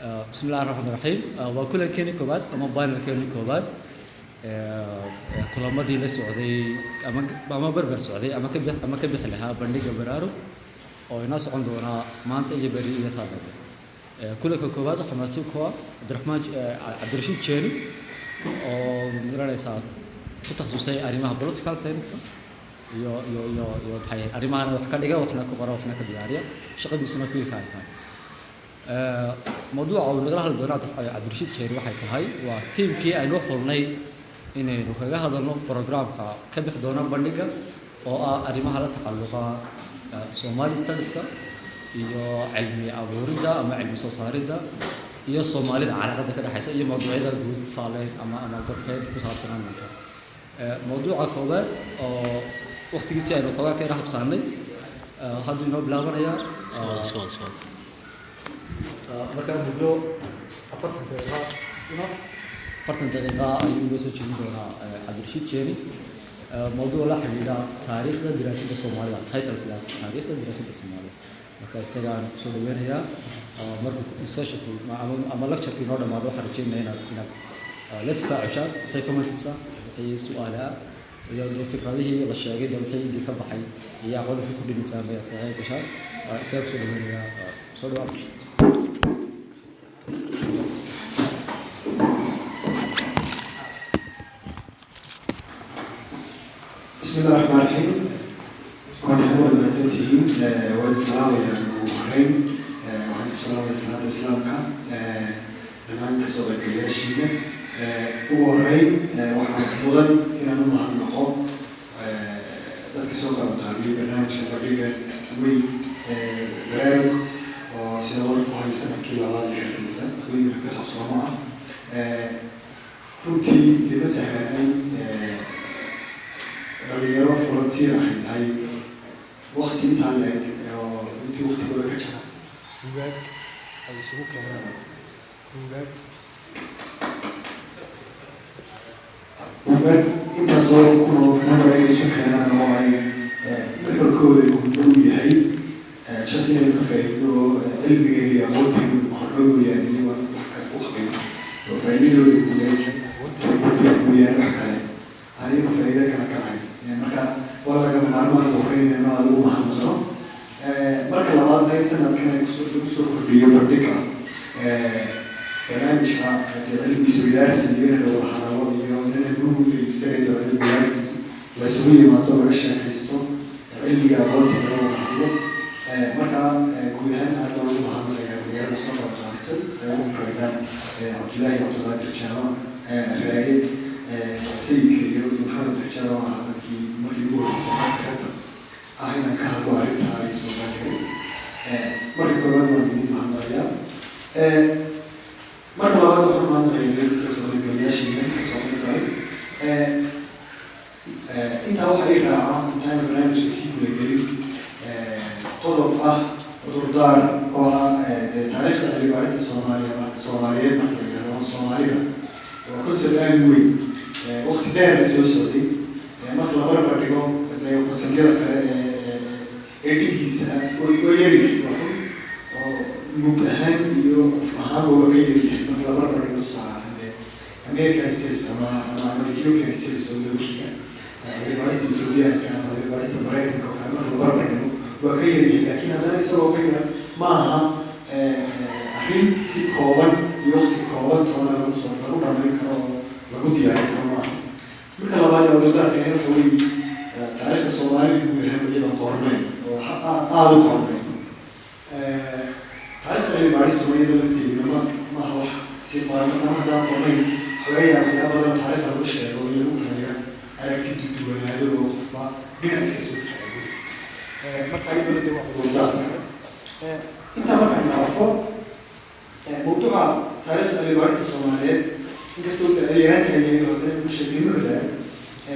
بسم الله الرحمن الرحيم وكل كيني كوبات موبايل كيني كوبات كل ما دي للسعودية أما بربر السعودية أما كبح لها بندق برارو أو الناس عندنا ما أنت أي بري يساعد كل كوبات حماسي كوا عبد الرشيد شيني أو مرة يساعد تخصصي أريمها بوليتيكال ساينس يو بحي أريمها أنا وحكي لقى وإحنا كبار وإحنا كديارية شغل يسمى فيه كايتان موضوع أو نقرأ الدورات عبد الرشيد شيري waxay tahay waa teamkii aynu xulnay inaynu kaga hadalno programka ka bix doona bandhiga oo ah arrimaha la tacalluqa Somali Studies-ka iyo cilmi abuuridda ama cilmi soo saaridda iyo Soomaalida calaaqada ka dhaxaysa iyo mawduucyada guud faaleen ama gorfeed ku saabsan maanta mawduuca koobaad oo waqtigiisa aynu qogaa ka raxabsanay haduu inoo bilaabanaya marka muddo 40 دقيقة ayuu uga soo jeedin doonaa Cabdirashiid Jeeni mawduuca la xiriira taariikhda diraasadda Soomaalida title sidaas taariikhda diraasadda Soomaalida marka isaga aan ku soo dhaweynayaa markuu discussion ama lecture inoo dhamaado waxaan rajeynayaa inaad la tafaacushaan waxay comments waxay su'aalaha iyo fikradihii la sheegay wixii ka baxay iyo aqoonta ku dhinaysaa bay gashaan isaga ku soo dhaweynayaa soo dhawaad بسم الله الرحمن الرحيم. كنت أول ما تنتهين والسلام عليكم وحرين وعليكم السلام عليكم السلام كان أنا كسر الكلاشين وحرين وحفظا إن أنا مع النقاط ذلك سوق القابل برنامج كبير وي برامج وسنوات وهاي سنة كلا الكنيسة وي حكي حصومة كنت لمسها dhalinyaro frontier ahay waqti intaan leeg intii waqtigooda ka jira buugaag ay isugu keenaan buugaag intaasoo kunool ay isu keenaan oo ay nuxurkooda uu yahay jas inay ka faa'iido cilmigeeda iyo aqoonteedu kordho mooyaane iyago wax kale u qabin oo faa'iidadooda uu leeyahay aqoonteedu uu yahay wax kale aniga faa'iido kala kalahay marka waa laga maarmaan waxayna lagu mahadnaqo marka labaadna sanadkan ay lagu soo kordhiyo bandhiga barnaamijka cilmi isweydaarsi iyo hadallo iyo inay Google iyo sayidada cilmiga la isugu yimaado laga sheekaysto cilmiga aqoonta laga hadlo marka guud ahaan aad loogu mahadnaqayaa dhalinyarada soo qabanqaabsan ugu horeeyaan Cabdullaahi Cabdulqaadir Jaamac raagay sayidka iyo maxamed Xajaro markii ugu horeysay fikradda ah inaan ka hadlo arrinta ay soo bandhigay marka koowaad waan ugu mahadnaqayaa marka labaad waxaan mahadnaqayaa kasoo qaybgalayaashiina kasoo qaybgalay intaa waxaa ii raaca intaan barnaamijka sii gudagelin qodob ah cudurdaar oo ah taariikhda cilmi-baarista Soomaaliyeed marka la yidhahdo Soomaalida waa concept aad u weyn waqti dheer ay soo socday marka la barbar dhigo conceptyada kale ee dhibkiisa way yaryahay oo mug ahaan iyo ahaanba waa ka yaryahay marka la barbar dhigo tusaale American States ama Ethiopian States oo lagu xiga cilmi-baarista Ethiopiaanka ama cilmi-baarista Maraykanka oo kale marka la barbar dhigo waa ka yaryahay laakiin haddana isagoo ka yar ma aha arrin si kooban iyo waqti kooban toona lagu dhamayn karo oo lagu diyaarin karo maaha marka labaad ee cudurdaarkeena waxa weeye taariikhda Soomaalida guud ahaan iyada qornayn oo aada u qornayn taariikhda cilmi-baarista iyada lafteeduna maaha wax si qoran ama haddaan qornayn laga yaaba waxyaaba badan taariikhda lagu sheego in lagu kala aragti duwanaado oo qofba dhinac iska soo taago marka ayaduna de waa cudurdaarka intaa markaan dhaafo mawduuca taariikhda cilmi-baarista Soomaaliyeed inkastoo yaraanka yahay haddana ku sheegnimada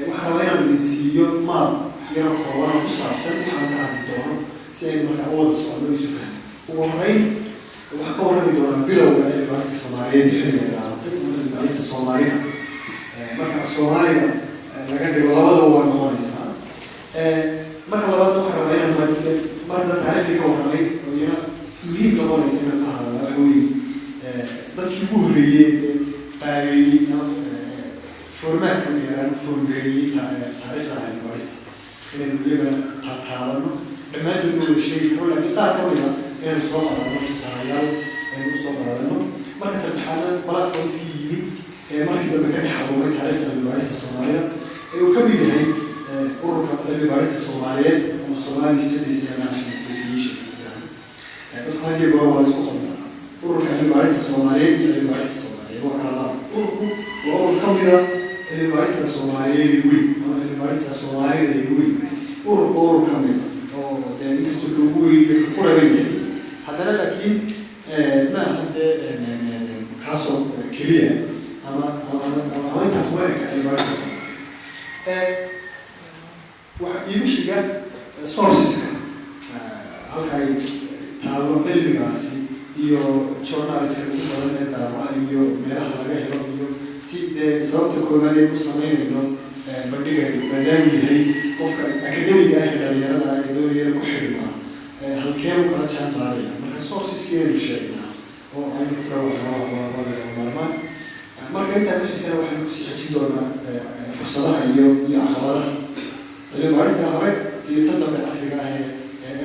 waxaa rabaa inaan idin siiyo maab yaro kooban oo ku saabsan waxaan ka hadli doono si aynu markaa u wada socno isu fahmo ugu horreyn waxaa ka warrami doonaa bilowga cilmi-baarista Soomaaliyeed iyo xilliga dhaalatay cilmi-baarista Soomaalida marka Soomaaliga laga dhigo labadaba waa noqonaysaa marka labaad waxaa rabaa inaan marna taariikhdii ka warramay oo iyana muhiim noqonaysa inaan ka hadala waxa weeye dadkii ugu horreeyey qaabeeyey formaadka formgareeyey taariikhda cilmi-baarista inaynu iyagana taataabano dhammaantood ma wada sheegi karo laakiin qaar ka mida inaynu soo qaadano tusaalayaal aynu usoo qaadano marka saddexaadna platformskii yimid markii dambe ka dhex abuuray taariikhda cilmi-baarista soomaalida ee uu ka mid yahay ururka cilmi-baarista soomaaliyeed ama Somali Studies International Association dadku hadii goor waa isku qaldan ururka cilmi-baarista soomaaliyeed iyo cilmi-baarista soomaaliyeed waa kala laba ururku waa urur ka mid ah cilmi-baarista soomaaliyeed ee weyn ama cilmi-baarista soomaalida ee weyn urur ka mid ah oo dee inkastoo ka ugu weyn ku dhagan yahay haddana laakiin ma hadde kaasoo keliya ama intaa kuma eka cilmi-baarista soomaaliyeed waxa iigu xiga sourceska halkay taalo cilmigaasi iyo journaliska ugu badan ee daabaca iyo meelaha laga helo iyo si sababta koowaad ee ku samaynayno bandhigaynu maadaama yahay qofka akademiga ah ee dhalinyarada ee doonayana ku xidhimaa halkeenu kala jaan qaadaya marka sourceski aynu sheegnaa oo aynu ku dhawaaqno maarmaan marka intaa ku xigtana waxaynu kusii xejin doonaa fursadaha iyo caqabadaha cilmi-baarista hore iyo tan dambe casriga ah ee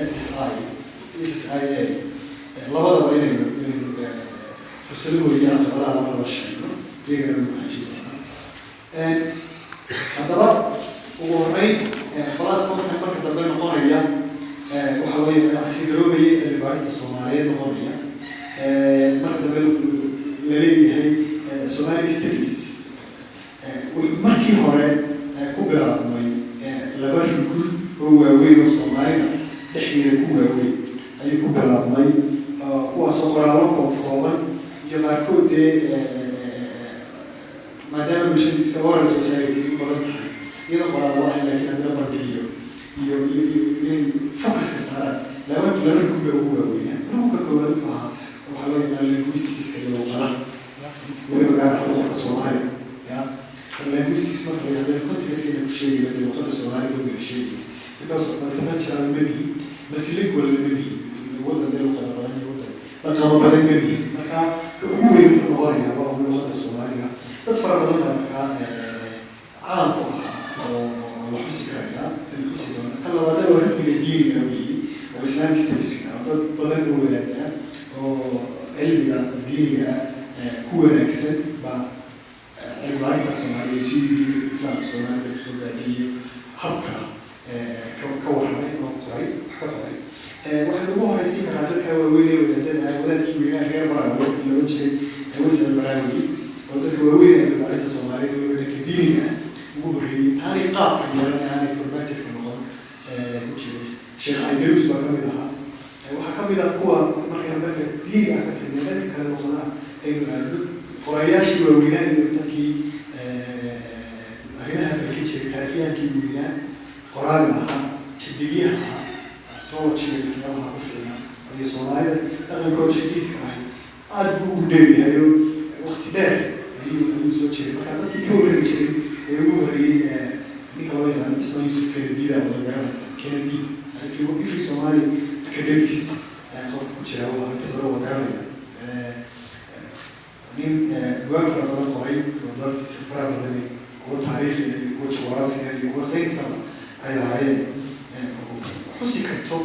SSIA labadaba inaynu fursadahooda iyo caqabadaha labadaba sheegno iyagana aynu ku xejin doonaa haddaba ugu horreyn platformkan marka dambe noqonaya waxa loo casri garoobaya cilmi-baarista soomaaliyeed noqonaya marka dambe la leeyahay Somali Studies markii hore ku bilaabmay laba rugul oo waaweyn oo Soomaalida dhexdeeda ku waaweyn ayuu ku bilaabmay kuwaasoo qoraallo kooban iyo qaarkood maadaama bulshada iska oral societies u badan tahay iyadoo qoraallo ahay laakiin haddana bandhigiyo iyo inay focuska saaraan laba rugul baa ugu waaweynaa rugulka koowaad wuxuu ahaa waxaa loo yaqaan linguisticska iyo luqadaha weliba gaar ahaan luqadda Soomaaliya linguistics marka la yidhahdo contextkeena ku sheegaya dee luqadda Soomaalida way sheegaya because of multicultural many multilingual many waddan dee luqada badan iyo waddan dhaqamo badan many marka ka ugu weyn wuxuu noqonayaa waa luqadda Soomaaliga dad fara badan baa markaa caan ku ah oo la xusi karaya in xusi doona kan labaadna waa cilmiga diiniga weeye oo Islamic studieska dad badan oo wadaaga oo cilmiga diiniga ku wanaagsan baa cilmi-baarista Soomaaliya si islaamka Soomaalida kusoo gaadhiyo habka ka warramay oo qoray waxaan ugu horeysiin karaa dadka waaweyn ee wadaadada wadaadkii weynaa reer Baraawe ee loo jiray Haweensan Baraawe oo dadka waaweyn ee cilmi-baarista Soomaaliya oo wadaadka diiniga ugu horreeyey taani qaabka yeelan aanay formativeka noqon ku jiray Sheekh Aydarus baa ka mid ahaa waxaa ka mid ah kuwa marka diiniga ka tagna dadka kale luqadaha aynu aadno qorayaashii waaweynaa iyo dadkii arrimaha falkin jiray taariikhyahankii weynaa qoraaga ahaa xidigyaha ahaa astrologiga iyo kitabaha ku fiicnaa ayay Soomaalida dhaqankooda xidigiiska ahay aada buu ugu dheeryahay oo waqti dheer ayuu soo jiray marka dadkii ka warrami jiray ee ugu horreeyey ninka loo yaqaano Ismaan Yuusuf Kennedy oo la garanaysa Kennedy ifri Somali academics qofka ku jira waa garanaya nin buwaag fara badan qoray oo buwaagtiisa fara badan kuwa taariikhiga iyo kuwa jugraafiga iyo kuwa saynisaba ay lahaayeen xusi karto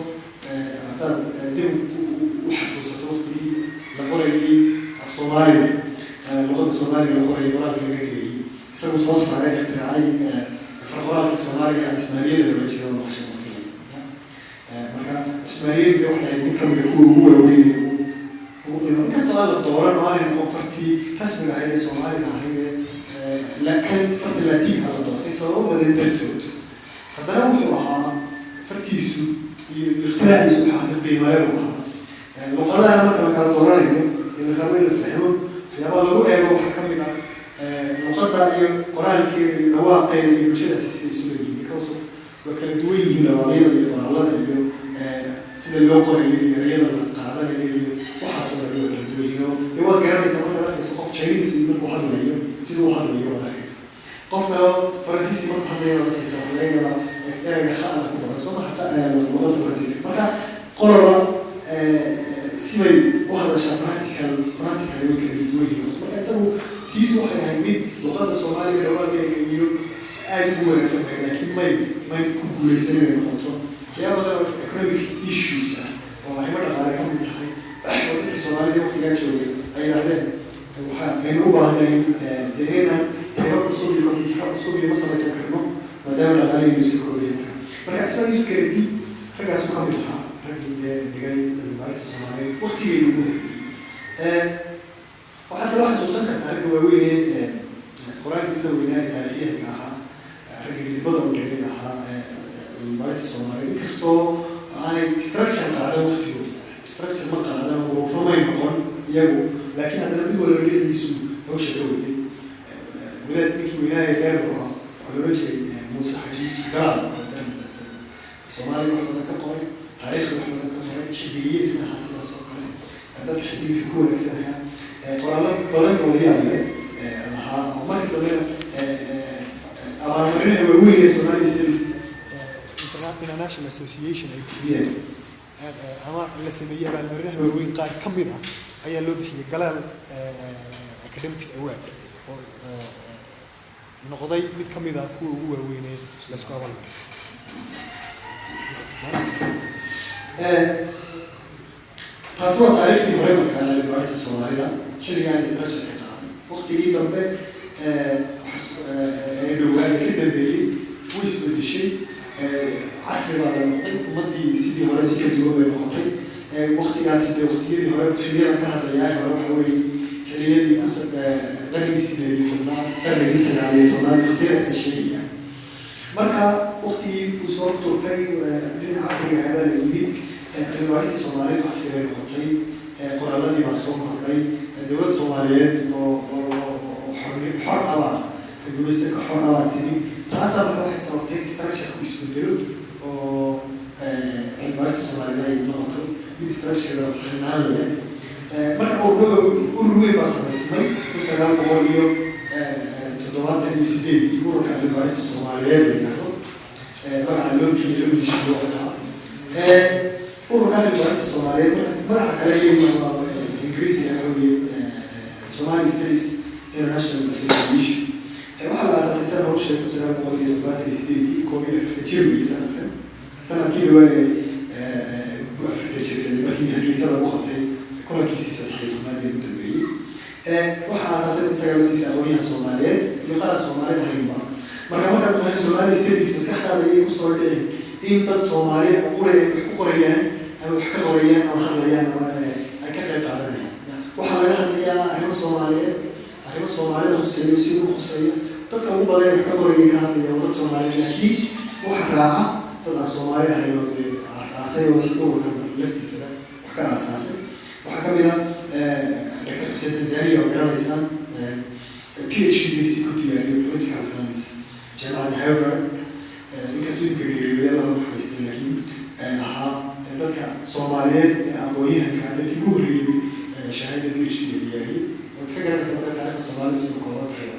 haddaad dib u xasuusato waqtigii la qorayay af Soomaaliga luqadda Soomaaliga la qorayay qoraalka laga dhigayay isagu soo saaray ikhtiraacay farqoraalkii Soomaaliga Ismaaliyeed loola jeedo maqashay mafilay marka Ismaaliyeed waxay ahayd mid ka mid ah kuwa ugu waaweyn inkastoo aan la dooran oo aanay noqon fartii rasmiga ahayd ee Soomaalida ahayd laakiin farti laatiinka la doortay sababo badan dartood haddana wuxuu ahaa fartiisu iyo ikhtiraacdiisu waxaa mid qiimo leh u ahaa luqadaha marka la kala dooranayo ee la rabo in la fahmo waxyaabaa lagu eego waxaa ka mid ah luqadda iyo qoraalkeeda iyo dhawaaqeeda iyo bulshadaasi sida isu leeyihiin because of waa kala duwan yihiin dhawaaqyada iyo qoraalada iyo sida loo qorayo iyo ereyada la qaadanayo iyo waxaasoo dhan waa kala duwan yihiin oo dee waad garanaysaa markaad arkayso qof Chinese markuu hadlayo sida uu hadlayo waad arkaysaa qof kale Faransiisi markuu hadlayo waad arkaysaa waxaa laga yaabaa ereyga kha'da ku badan soo maha luqadda Faransiiska marka qoloba sibay u hadashaa fanatical way waxay ahayd mid luqadda soomaaliga dhawaaqeega iyo aad ugu wanaagsan tahay laakiin may ku guulaysan inay noqoto waxyaaba badan oo economic issues ah oo arrimo dhaqaale ka mid tahay oo dadka soomaalida waqtigaa joogay ay yidhahdeen aynu u baahnay dee inaan tayro cusub iyo kombiyuutaro cusub iyo ma samaysan karno maadaama dhaqaalahaynu sii kordhaya marka isagoo yusuf kennedy raggaasu ka mid ahaa raggii dee dhigay cilmi-baarista soomaaliyeed waqtigeynu ugu horreeyey waxaad kaloo xasuusan kartaa ragga waaweyne qoraalkiisna weynaa ee taariikhyahanka ahaa raggii dhibada u dhigay ahaa cilmi-baarista soomaaliyeed inkastoo aanay structure qaadan waqtigooda structure ma qaadan oo rumay noqon iyagu laakiin haddana mid walba dhinaciisu hawsha ka waday wadaad ninkii weynaa ee gaarbu ahaa waxaa loola jiray muuse xajiis galaal soomaaliga wax badan ka qoray taariikhda wax badan ka qoray xidigiye isna ahaa sidaas oo kale dadka xidigiisa ku wanaagsanaya qoraallo badan oo la yaab leh lahaa oo markii dambena abaalmarinaha waaweyn ee Somali Studies International Association ay bixiyeen ama la sameeyay abaalmarinaha waaweyn qaar ka mid ah ayaa loo bixiyay galaal academics award oo noqday mid ka mid ah kuwa ugu waaweyn ee la isku abaalmarin taasi waa taariikhdii hore markaa cilmi-baarista soomaalida xilligaan structure ka qaaday waqtigii dambe dhowaaga ka dambeeyey way isbedeshay casri baa la noqday ummaddii sidii hore si ka duwan bay noqotay waqtigaasi dee waqtiyadii hore xilliyada ka hadlayaa hore waxa weeye xilliyadii qarnigii 18 qarnigii 19 waqtiyadaas ay sheegayaan marka waqtigii uu soo turkay dhinaca casriga ahaa baa la yimid cilmi-baarista soomaaliyeed casri bay noqotay qoraalladii baa soo kordhay dowlad soomaaliyeed oo xor abaa gumaysta ka xor abaa timi taasaa marka waxay sababtay structure-ku isbedelo oo cilmi-baarista soomaaliyeed ay noqoto mid structure dhinaan leh marka urur weyn baa samaysmay 1978 ururka cilmi-baarista soomaaliyeed la yidhaahdo magaca loo bixiyay loo dishiyo waxaa ururka cilmi-baarista soomaaliyeed markaas magaca kale waa ingiriisiga awgeed Somali Studies International Association waxaa la aasaasay sana hawsha 1978 koob iyo afarta jir weeye sanadkii dhawaa afarta jirsaday markii hargeysa lagu qabtay kulankiisii 13aad ee ugu dambeeyey waxaa aasaasay isaga laftiisa aqoonyahan soomaaliyeed iyo qaran soomaaliyeed ahaynba marka markaad tahay Somali Studies maskaxdaada ayay kusoo dhici in dad Soomaali ah ku qorayaan ama wax ka qorayaan ama hadlayaan ama ay ka qayb qaadanayaan waxaa laga hadlayaa arrimo Soomaaliyeed arrimo Soomaalida khuseeyo si uu khuseeyo dadka ugu badan ee ka qoraya ka hadlaya dad Soomaaliyeed laakiin waxa raaca dad aan Soomaali ahayn oo aasaasay oo ururkan laftiisa wax ka aasaasay waxaa ka mid ah Dr. Hussein Tanzania oo garanaysaan PhD ku diyaariyay political science jaamacadda Harvard inkastoo inka geeriyooday lama maxaystay laakiin ahaa dadka Soomaaliyeed ee aqoonyahanka dadkii ugu horreeyay shahaada PhD diyaariyay oo iska garanaysa marka taariikhda Soomaalida sidoo kooban tahay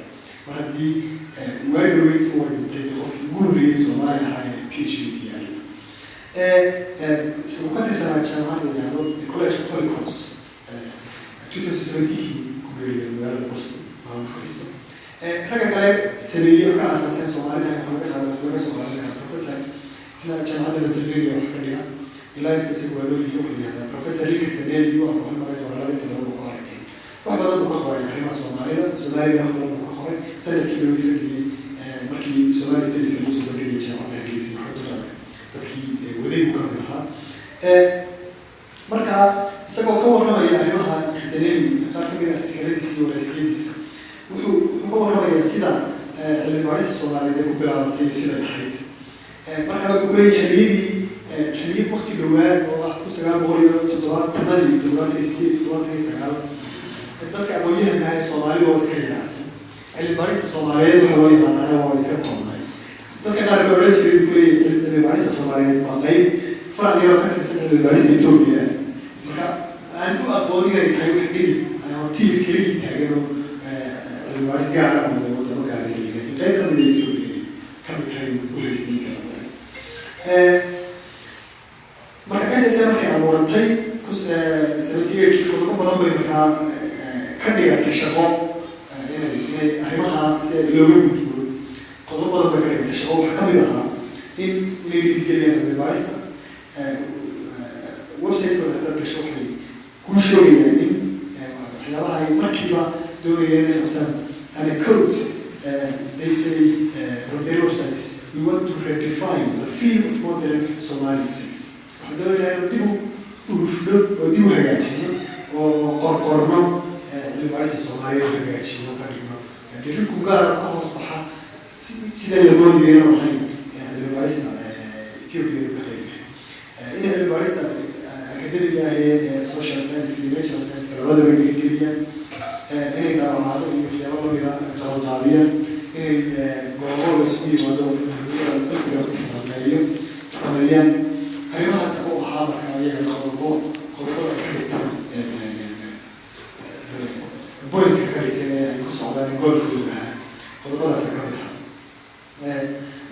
mar haddii waa dhaweyd uu dhintay qofkii ugu horreeyay Soomaali ahaa ee PhD diyaariyay sidoo kale jaamacadda la yidhaahdo College of Holy Cross 2017 ku geeriyooday magaalada Boston maa maxaysto ragga kale sameeyey ka aasaaseen Soomaalida laga soo qaadan karaa professor isna jaamacadda Pennsylvania wax ka dhiga ilaa inta isagu waa loo liiyo waxaa professor Rick Seneli oo ah magaalada qoraalada inta lagu qoray wax badan uu ka qoray arrimaha Soomaalida wax badan uu ka qoray sanadkii loo diray markii Somali Studies lagu soo bandhigay jaamacadda Hargeysa maxaa dadkii waday u ka mid ahaa marka isagoo ka warramaya arrimaha Seneli qaar ka mid ah artikeladiisa iyo waraysigiisa wuxuu ka warramayaa sida cilmi-baarista Soomaaliyeed ay ku bilaabatay sida ay ahayd marka wuxuu leeyahay xilliyad waqti dhowaan oo ah 1979 dadka aqoonyahanka ah ee Soomaalida oo iska yiraahdo cilmi-baarista Soomaaliyeed waxa loo yaqaanaa waa iska koobnay dadka qaar baa oran jiray cilmi-baarista Soomaaliyeed waa qayb faraq yar oo ka tirsan cilmi-baarista Itoobiya marka aan ku aqooninayn tahay wax dhigi ama tiir keligii taagan oo cilmi-baaris gaar ah oo wadamo gaar ah leeyahay qayb ka mid ah Itoobiya ka mid tahay guulaystay kala badan marka kaasay markay abuurantay 78 qodobo badan bay markaa ka dhigatay shaqo inay inay arrimaha si looga gudbo qodob badan ba ka dhigata shaqo waxaa ka mid ahaa inay dhiirigeliyaan cilmi baarista website-kooda haddaad gasho waxay kuu sheegayaan in waxyaabaha ay markiiba doonayeen inay qabtaan and a code they say from their websites we want to redefine the field of modern Somali studies waxaan doonayaa inuu dib u hufno oo dib u hagaajino oo qorqorno cilmi baarista Soomaaliya oo hagaajino ka dhigno dirinku gaara ka hoos baxa sida la moodayay inuu ahayn cilmi baarista Ethiopia ka qeyb in cilmi baarista academic social science iyo natural science labadaba ay geliyaan inay daawacaado iyo waxyaabo lamida qalabaabiyan inay goobo la isku yimaado dadka ku fududeeyo sameeyaan arrimahaas oo ahaa marka ayaga qodobo ay ka dhigtaan boynka ka dhigteen ay ku socdaan goolkooda qodobadaas ka mid ah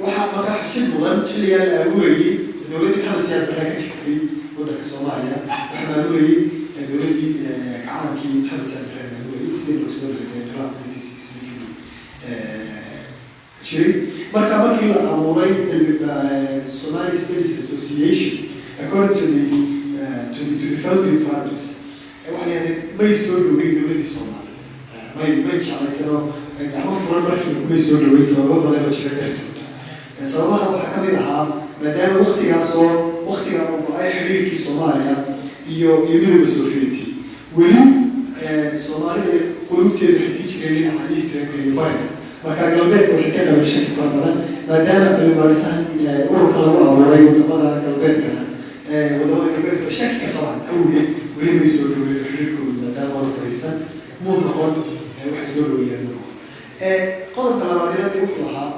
waxaa marka xusid mudan xilligan la abuurayay dowladda maxamed siyaad barre ka jirtay waddanka Soomaaliya waxaa maamulayay dowladdii gacaankii maxamed siyaad barre maamulayay sidii loo soo dhigay inqilaabkii 1960 jiray marka markii la abuuray Somali Studies Association according to the founding fathers waxay ahayd may soo dhowey dowladdii Soomaaliya may jeclaysanoo gacmo furan markii may soo dhowey sababo badan oo jira dartood sababaha waxaa ka mid ahaa maadaama waqtiga ay xiriirkii Soomaaliya iyo midowga Sovieti weli Soomaalida qulubteeda waxay sii jireen dhinaca Eastern iyo Bariga marka galbeedka waxay ka qabeen shaki fara badan maadaama cilmi baarisahan ururka lagu abuuray wadamada galbeedka shaki ka qabaan awgeed weli may soo dhoween xiriirkooda maadaama la fadhiisan muu noqon waxay soo dhoweeyaan qodobka labaadina wuxuu ahaa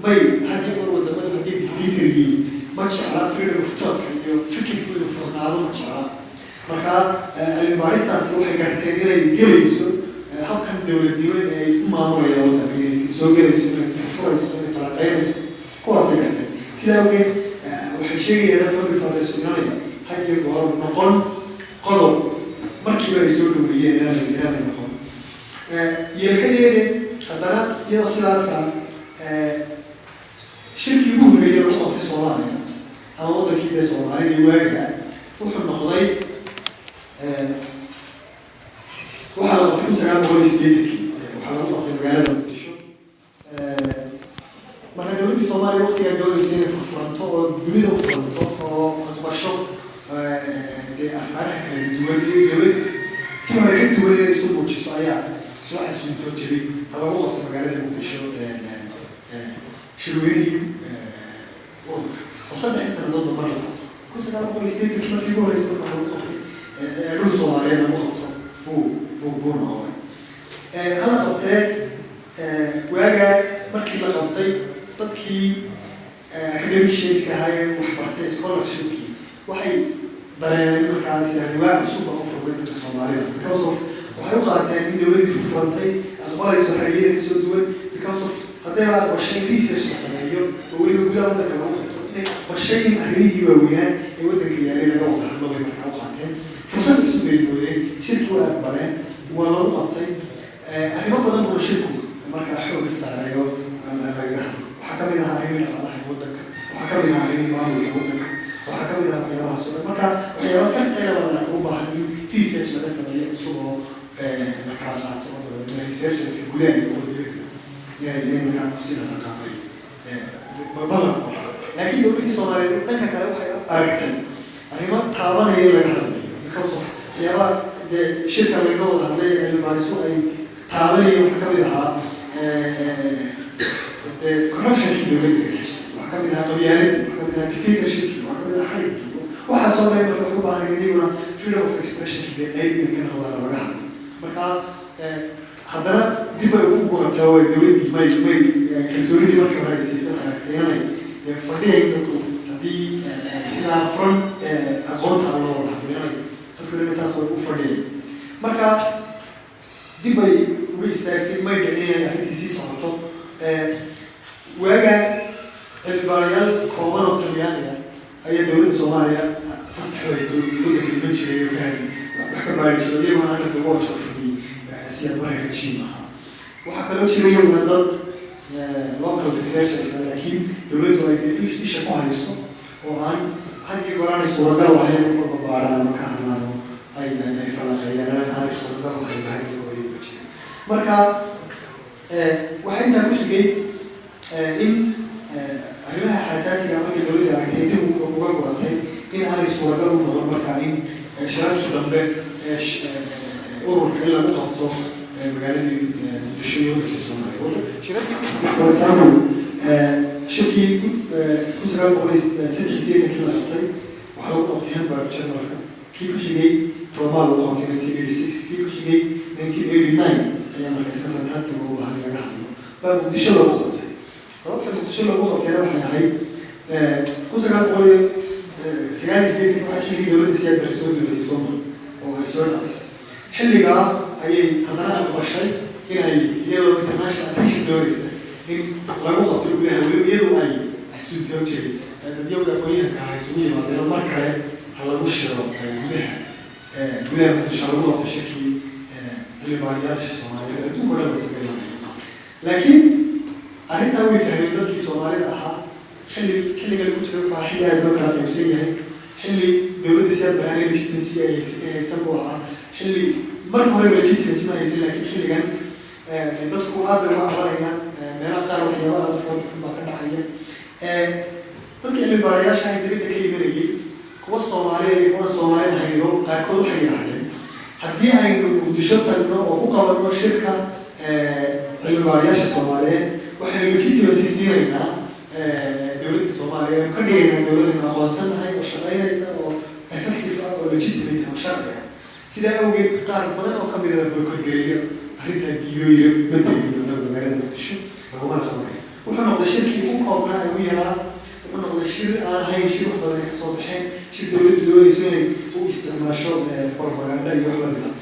may haddii hor wadamada haddii dictator yihiin ma jecla freedom of thought iyo fikirku inuu furnaado ma jecla marka cilmi baaristaasi waxay garteen inay gelayso habkan dowladnimo ay u maamulayaan waddanka inay soo gelayso inay furfurayso inay falaqaynayso kuwaasay garteen sidaa awgeed waxay sheegayaan founding fathers inanay had iyo goor noqon qodob markiiba ay soo dhoweeyeen inaanay noqon yeelkadeeda haddana iyadoo sidaasa shirkii ugu horreeyay lagu qabtay Soomaaliya ama waddankii dee Soomaalida iyo waaga wuxuu noqday waxaa la qabtay 1980 waxaa lagu qabtay magaalada Muqdisho marka dowladdii Soomaaliya waqtigaa doonaysay inay furfuranto oo dunida u furanto oo aqbasho dee afkaaraha kala duwan iyo dowlad tii hore ka duwan inay isu muujiso ayaa soo casuuntoo jiray ha lagu qabto magaalada Muqdisho shirweynihii ururka oo 3 sannadood mar la qabto 1980 markii ugu horreysay waxaa lagu qabtay dhul Soomaaliyeed lagu qabto buu noqday hala qabtee waaga markii la qabtay dadkii academicianska ahaayee wax bartay scholarshipkii waxay dareemeen markaas riwaayad cusub oo furmay dadka Soomaalida because of waxay u qaateen in dowladdii furfurantay aqbalayso xiriirada kasoo duwan because of hadday la aqbashay research la sameeyo oo weliba gudaha waddanka lagu qabto inay aqbashay in arrimihii waaweynaan ee waddanka yaalay laga wada hadlo bay markaa u qaateen fursad cusub bay moodeen shirki waa aqbaleen waa lagu qabtay arrimo badan oo shirku markaa xoogga saarayo lagaga hadlo waxaa ka mid ahaa arrimihii dhaqaalaha ee waddanka waxaa ka mid ahaa arrimihii maamulka waddanka waxaa ka mid ahaa waxyaabahaas oo dhan marka waxyaaba farqeena badan u baahan in research laga sameeyo cusub oo la kala qaato oo dabadeedna researcherska gudaha iyo kuwa dibadda inay markaa kusii dhaqaaqay ballan qora laakiin dowladdii Soomaaliyeed dhanka kale waxay aragtay arrimo taabanaya laga hadlayo because of waxyaabaha dee shirka laga wada hadlay cilmi baariso ay taabanaya waxaa ka mid ahaa corruptionkii dowladda ka jirtay waxaa ka mid ahaa qabyaaladii waxaa ka mid ahaa dictatorshipkii waxaa ka mid ahaa xadhigkii waxaasoo dhan marka wuxuu u baahan iyaguna freedom of expressionki dee qayb inay ka noqdaan laga hadlo marka haddana dib bay ugu go'antay oo dowladdii may kalsoonidii markii hore ay siisan aragteenay fadhiyay dadku haddii sidaa furan aqoonta loo wada hadleynay dadku inay saas way u fadhiyay marka dib bay uga istaagtay may dhicin inay arrintii sii socoto waaga cilmibaarayaal kooban oo Talyaani ah ayaa dowladda Soomaaliya fasax haysto waddanka iman jiray oo wax ka baari jiray iyaguna aan lagu wajafiyey siyad marka jiimaha waxaa kaloo jira iyaguna dad local researchers laakiin dowladdu ay isha ku hayso oo aan had iyo goor aanay suuragal ahayn in walba baadhaan ama ka hadlaan oo ay falanqeeyaan aanay suuragal ahayn had iyo goor iyaga jira marka waxaa intaa ku xigay in arrimaha xasaasiga markii dowladda aragtay dib uga goratay in aanay suuragal u noqon markaa in shirarkii dambe ururka in lagu qabto magaaladii muqdisho iyo waddanka Soomaaliya. Shirarkii for example shirkii 1986 la qabtay waxaa lagu qabtay Hamburg Germany kii ku xigay Roma lagu qabtay 1986 kii ku xigay 1989 ayaa markaas ka fantastic oo baahan laga hadlo baa muqdisho lagu qabtay sababta muqdisho lagu qabtayna waxay ahayd 1989 waxaa xilligii dowladda siyaad bari soo duleysay Soomaaliya oo ay soo dhacaysay xilligaa ayay haddana aqbashay inay iyadoo international attention doonaysa in lagu qabto gudaha weliba iyadoo ay asuudoo jiray dadyoga aqoonyahanka ah isugu yimaadeen mar kale ha lagu shiro gudaha muqdisho lagu qabto shirkii xildhibaanayaasha Soomaaliyeed adduunka oo dhan ba isaga yimaadeen laakiin arrintaa way fahmeen dadkii Soomaalida ahaa xilliga lagu jiro waxaa xilli ay loo kala qaybsan yahay xilli dowladda siyaad bari legitimacy ay haysan buu ahaa xilli marka hore legitimacy ma haysan laakiin xilligan dadku aad bay uga aqbalayaan meelaha qaar waxyaabaha aad foolxun baa ka dhacaya dadka cilmibaarayaasha ay dibadda ka imanayay kuwa Soomaaliya iyo kuwa Soomaali ahayno qaarkood waxay yidhaahdeen haddii aynu muqdisho tagno oo ku qabanno shirka cilmibaarayaasha Soomaaliyeed waxaynu legitimacy siinaynaa dowladda Soomaaliya aynu ka dhigaynaa dowladda aqoonsanahay oo shaqaynaysa oo effective ah oo legitimate ah sharci ah sidaa awgeed qaar badan oo ka mid ah boycott-gareeyo arrintaa diidooyira madayno magaalada muqdisho laguma qabanaya wuxuu noqday shirkii ugu koobnaa ugu yaraa wuxuu noqday shir aan ahayn shir wax badan ay kasoo baxeen shir dowladdu doonayso inay u isticmaasho propaganda iyo wax lamid ah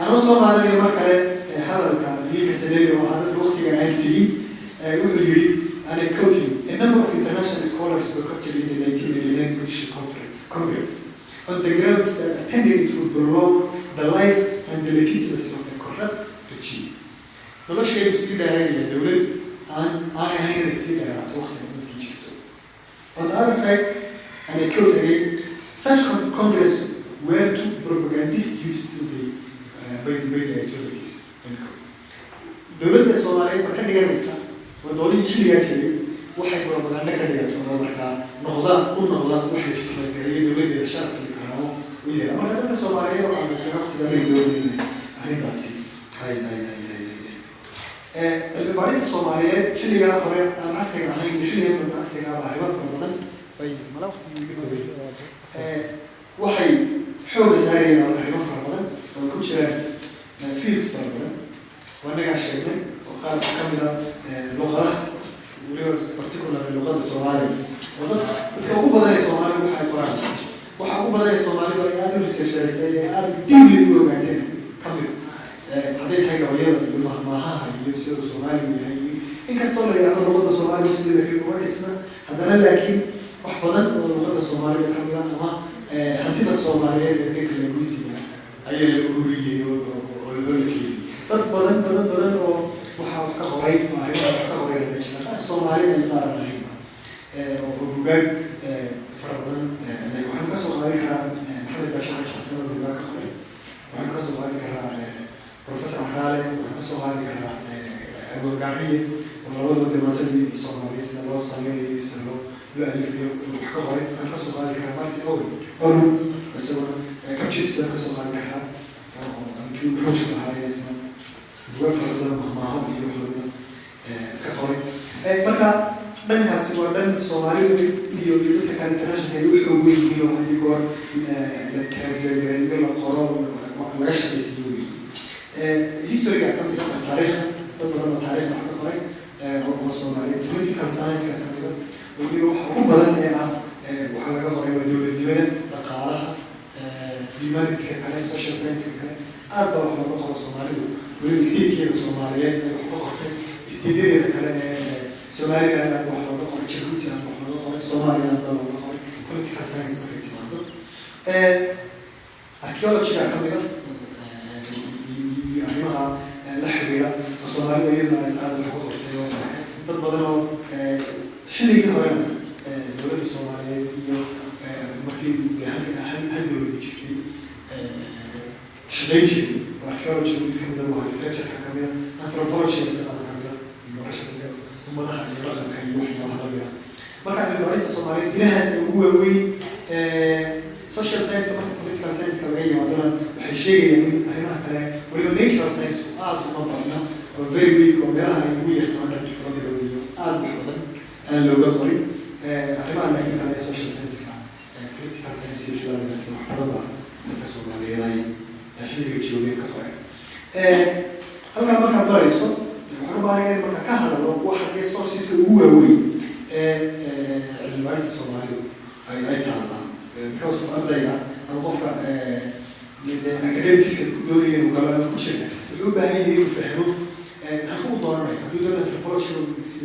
anoo soo qaadanayo mar kale hadalka wiilka Saneeri oo ahaa dadka waqtiga aan tegin wuxuu yidhi and I quote you, a number of international scholars boycotted in the 1989 British Congress on the grounds that attending it would prolong the life and the legitimacy of the corrupt regime. nolosheedu sii dheeraynaya dowlad aan ahayn sii dheeraato waqtiga sii jirto. On the other side, and I quote again, such Congress were to propagandists used to the by the authorities. dowladda Soomaaliyeed ma ka dhiganaysa wadooyin xilligaa jiray waxay propaganda ka dhigato oo markaa noqda wax legitimacy iyo dowladdeeda sharaf iyo karaamo u yeela marka dadka Soomaaliyeed oo aaminsan waqtiga bay doonayeen arrintaasi cilmibaarista Soomaaliyeed xilligaa hore aan casriga ahayn iyo xilligan dambe casriga ah arrimo fara badan bay mala waqtigii uga koobeen waxay xooga saarayeen arrimo fara badan oo ku jiraan fields fara badan wanagaa sheegnay oo qaar ka mid ah luqadaha weliba particularly luqada Soomaaliya oo dadka ugu badan ee Soomaaliya waxay qoraan waxa ugu badan ee Soomaaliya ay aad u research-gareysay ee aad deeply u ogaadeen ka mid hadday tahay gabayada iyo mahmaahaha iyo sida Soomaaliya yahay inkastoo la yidhaahdo luqada Soomaaliya sidii la uga dhisna haddana laakiin wax badan oo luqada Soomaaliya ka mid ah ama hantida Soomaaliyeed ee ninka linguistic ayaa la ururiyey oo loo keeyey dad badan oo waxaa wax ka qoray oo arrimaha wax ka qoray laga jira qaar Soomaaliya ay qaar ahayn oo buugaag fara badan waxaan ka soo qaadi karaa Maxamed Bashir Xasan oo buugaag ka qoray waxaan ka soo qaadi karaa Professor Ahraale waxaan ka soo qaadi karaa Abu Gariye oo labadaba dhamaasadii Soomaaliyeed sida loo sameeyay sida loo alifiyo wax ka qoray waxaan ka soo qaadi karaa Martin Owen isagoo kabjis ka soo qaadi karaa oo kii ruushka ahaa isna buugaag fara badan mahmaaho iyo waxooda ka qoray marka dhankaasi waa dhan Soomaalidu iyo dadka kale international u xoog weyn yihiin oo hadii goor la translate la qoro laga shaqaysiiyo history-ga ka mid ah taariikhda dad badan oo taariikhda ka qoray oo Soomaaliyeed political science-ka ka mid ah weliba waxa ugu badan ee ah waxaa laga qoray waa dowladnimada dhaqaalaha humanities-ka kale social science-ka kale aad baa wax looga qoro Soomaalidu weliba state-keeda Soomaaliyeed ay wax ka qortay state-yadeeda kale Somaliland aad wax looga qoray Djibouti aad wax looga qoray Soomaaliya aad baa looga qoray political science markay timaado archaeology-ga ka mid ah arrimaha la xiriira شغيجي archaeology كمية literature كمية anthropology مثلا كمية يورشة ومضاها يورشة كي يوحي وهذا بيها مركز الباريس الصومالي دينها سنقوه وي social science كمان political science كمان جاي معدنا وحشية يعني أهمها كلا ولما nature science كمان بعدنا very weak وبيها يوي كمان different level بدن لو قدري أهمها اللي كلا social science political science يجي لنا نفس المحتوى نتسوق على يداي الحين يجي ودين كقرن هلا مركز الباريس وحربانين مركز كهذا لو واحد resources كوه وي الباريس الصومالي أي تعالى because of أردية أو قفك academics دوري وقالوا كل شيء يقول بهاي يفهموا هنقول ضارة هنقول لنا anthropology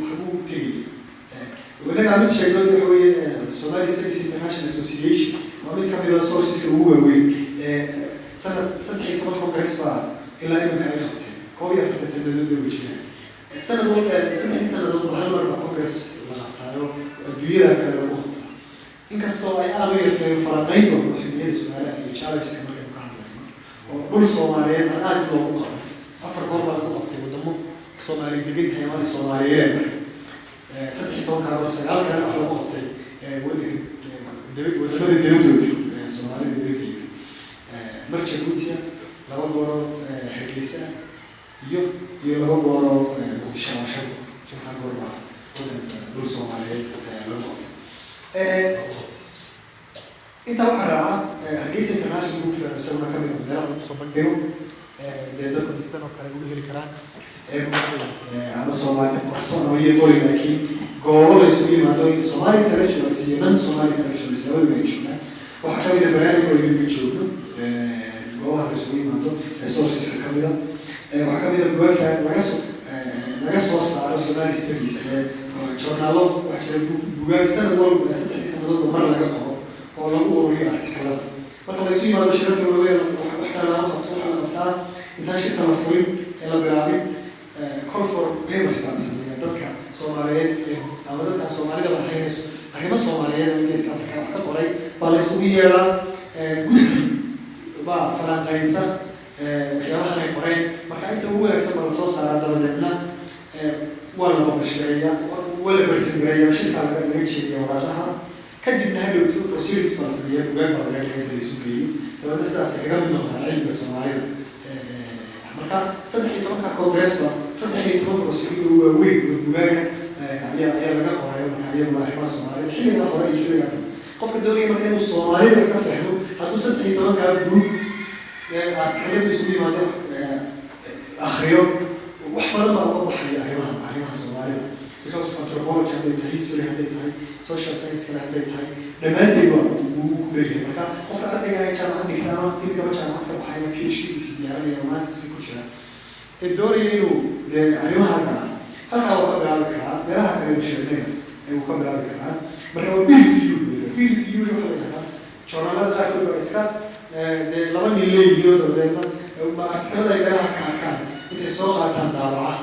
وحبوا تيجي وهناك عملت شيء اللي هو Somali Studies International Association وعملت كم من resources كهو سنة كمان كونغرس بقى إلا إنه كان يخطي كوبي أفريقيا سنة دول وجهنا سنة دول بهالمرة بكونغرس لغتها الدنيا كان له خطة إنك استوى أي أغير في الفرقين وحدية السؤال أي challenge سمر كم كان لهم وكل صوماليين أنا أقول لهم أفرق قرب الخطة ودمو صومالي دقيق حيوان الصوماليين سنة كمان كانوا سجال كان أحلى خطة ودك الدرود صومالي الدرود مرجع بوتيا لو بورو حركيسة يو لو بورو مقشاشة شنها قربا دول صومالي للفوت انت وحرا حركيسة international book fair سوينا كم من دلالة مصمم بيهم ده كنت استنى كان يقول لي الكلام على صومالي قطعنا وهي دوري لكن قولوا يسوي ما دوي صومالي international سينان صومالي international سينان ما يشوفنا وحكى لي برنامج كل يوم بيشوفنا جوها تسوي ما دو sources كاملة وحكى لي البوك لقى source على صومالي studies journal وعشان بوك سنة ولا سنة ولا مرة لقى أو لقوا لي article مرة يسوي ما دو شرط ولا وحكى لنا خطوة إنتاج شركة مفهوم إلا برامج call for papers يعني ذلك Soomaaliyeed ama dadka Soomaalida la haynayso arrimo Soomaaliyeed oo geeska Afrika wax ka qoray baa la isugu yeeraa guddi baa falanqaysa waxyaabaha ay qoreen marka inta ugu wanaagsan baa la soo saaraa dabadeedna waa la babashireeyaa waa la barsiireeyaa shirka laga jeediyo waraaqaha kadibna hadhowtu proceedings baa la sameeyaa buugaag baa laga dhigay la isu geeyo dabadeedna sidaas kaga mid noqdaa cilmiga Soomaalida marka 13 congress ba 13 procedure waaweyn oo buugaag ayaa laga qorayo marka ayagu arrimaha Soomaaliya xilliga hore iyo xilliga qofka doonaya marka inuu Soomaaliya ka fahmo hadduu 13 guud article isugu yimaado akhriyo wax badan baa uga baxaya arrimaha Soomaaliya because of anthropology and history and social science kana hadday tahay dhammaanteed waa uu ku leeyahay marka qofka ardayga ay jaamacad dhigtaa inta jaamacad ka baxaya PhD diyaarinaya master's ku jira doonaya inuu arrimaha kala halkaa uu ka bilaabi karaa meelaha kale ee sheegnaga uu ka bilaabi karaa marka waa peer review waxa la yidhahdaa journalada qaarkood baa iska laba nin leeyihiin oo dabadeedna artikelada ay meelaha ka arkaan intay soo qaataan daabaca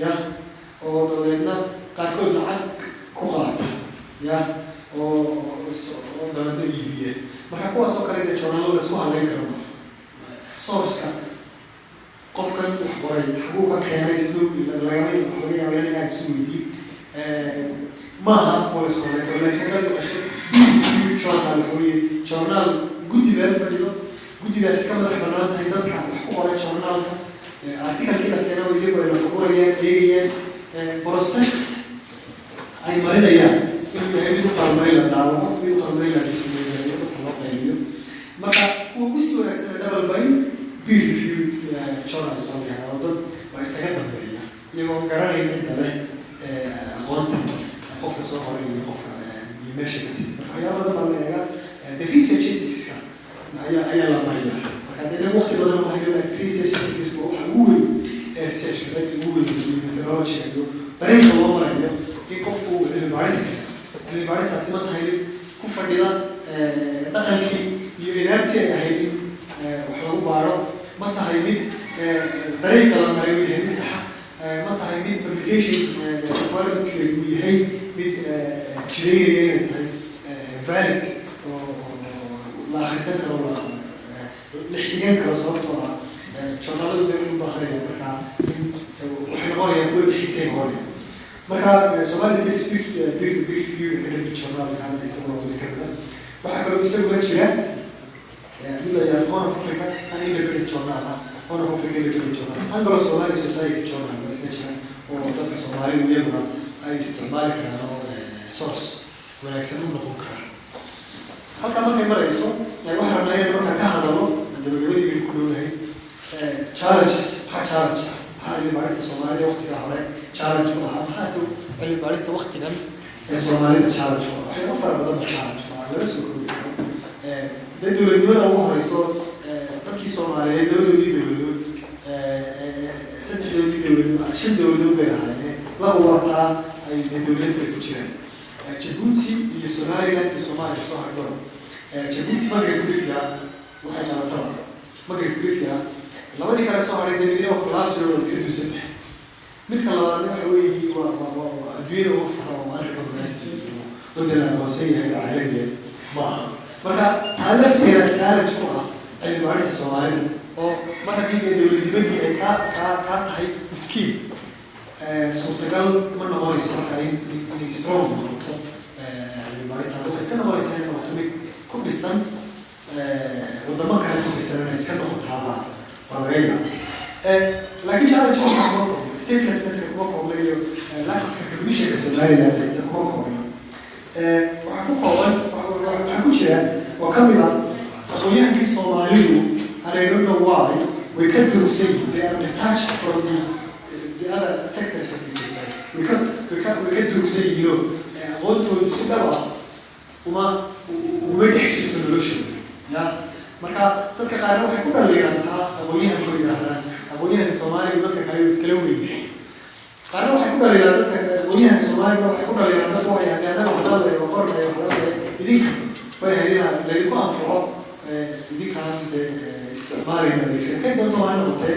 ya oo dabadeedna qaarkood lacag ku qaata ya oo dabadeedna iibiye marka kuwaas oo kale journalada la isku halayn karo source-ka qofkan wax qoray xaguu ka keenay sidoo laga yaabaa in aad isu weydiin maaha wala isku halayn karo laakiin haddaad maqasho journal guddi baa fadhiyo guddigaasi ka madax bannaan tahay dadka wax ku qoray journalka article-kii la keeno iyagoo ay la fagurayaan eegayaan process ay marinayaan inuu yahay mid u qalmay la daawaco mid u qalmay la dhismeeyo dadka loo qaybiyo marka kuwa ugu sii wanaagsan double bind peer review journals oo dad waa isaga dambeeya iyagoo garanaya inta leh aqoonta qofka soo qoray iyo qofka iyo meesha ka timid marka waxyaaba badan baa la eegaa the research ethics-ka ayaa la mariya marka haddii waqti badan ma hayo laakiin research ethics waa waxa ugu weyn researchka dadka ugu weyn methodology-ga iyo dariiqa loo marayo in qofku cilmi baaristaasi ma tahay ku fadhida dhaqankii iyo inaabtii ay ahayd in wax lagu baaro ma tahay mid dariiqa la marayo yahay mid saxa ma tahay mid publication requirement-ka uu yahay mid jireynaya inay tahay valid oo la akhrisan karo لحيان كلا صوتها شغالة بين بحرية مركا وحنا قرية كل حتين قرية مركا سؤال ستيل سبيك بيج فيو كده شغالة هذا يسمونه بالكذا وحكوا يسوي ولا شيء بلا يا أنا في أفريقيا أنا اللي بدي شغالة أنا في أفريقيا اللي بدي شغالة أنا بلا سؤال سوسايتي شغالة بس نشأ وضد الصومالي ويجمع أي استعمال كنا سورس ولا يكسرون بكرة هل كمان كم مرة يسون يعني واحد من هاي المرة كهذا الله عندما قبل يقولون هاي challenge ها challenge ها اللي بعرفت الصومالي وقت كهذا challenge وها ها سو اللي بعرفت وقت كان الصومالي challenge وها هي أفضل بدل challenge وها لا يسوون ده دولة أو هايسون تذكي صومالي دولة دولة سنة دولة شن دولة بينها يعني لا وقتها أي دولة كتير جيبوتي يسوناري لا يسومالي صاحب دولة جيبوتي مغرب كريفيا وحاجة طبعا مغرب كريفيا لما دي كلا صاحب ده بيجي وكلاس يروح يسكت يسمح مثل لما نحوي وأدوية وفرة وأركب الناس ودنا وسيء هي عالية ما مرة هل فيها تشالنج كوا اللي بعرف الصومالي أو مرة دي دولة دي بدي كا هاي مسكين سوتقال من هاي صار هاي إني سترونج اللي بعرف هذا السنة هاي سنة مهتمي كل سنة وضمك هاي كل سنة سنة مهتمة وغيرها لكن شالنج كوا ما قبل ستيتلس بس كوا قبل lack of recognition كسولاري لا تست كوا قبل وحكون شيء وكمل أخويا كي Somali and I don't know why we can't do same. They are detached from the other sectors of the society. We can't do same. You know, what to سببها وما تحسي technology. يا مركا تذكر قارئ حكون اللي عنها أخويا كل هذا أخويا Somali وتذكر قارئ يسكلوني. قارئ حكون اللي عنها أخويا Somali وحكون اللي عنها هو يعني أنا وحده يوقر يديك وهنا لذلك أنفعه يديك عن استعماري من الإنسان كيف ده طبعا نقطة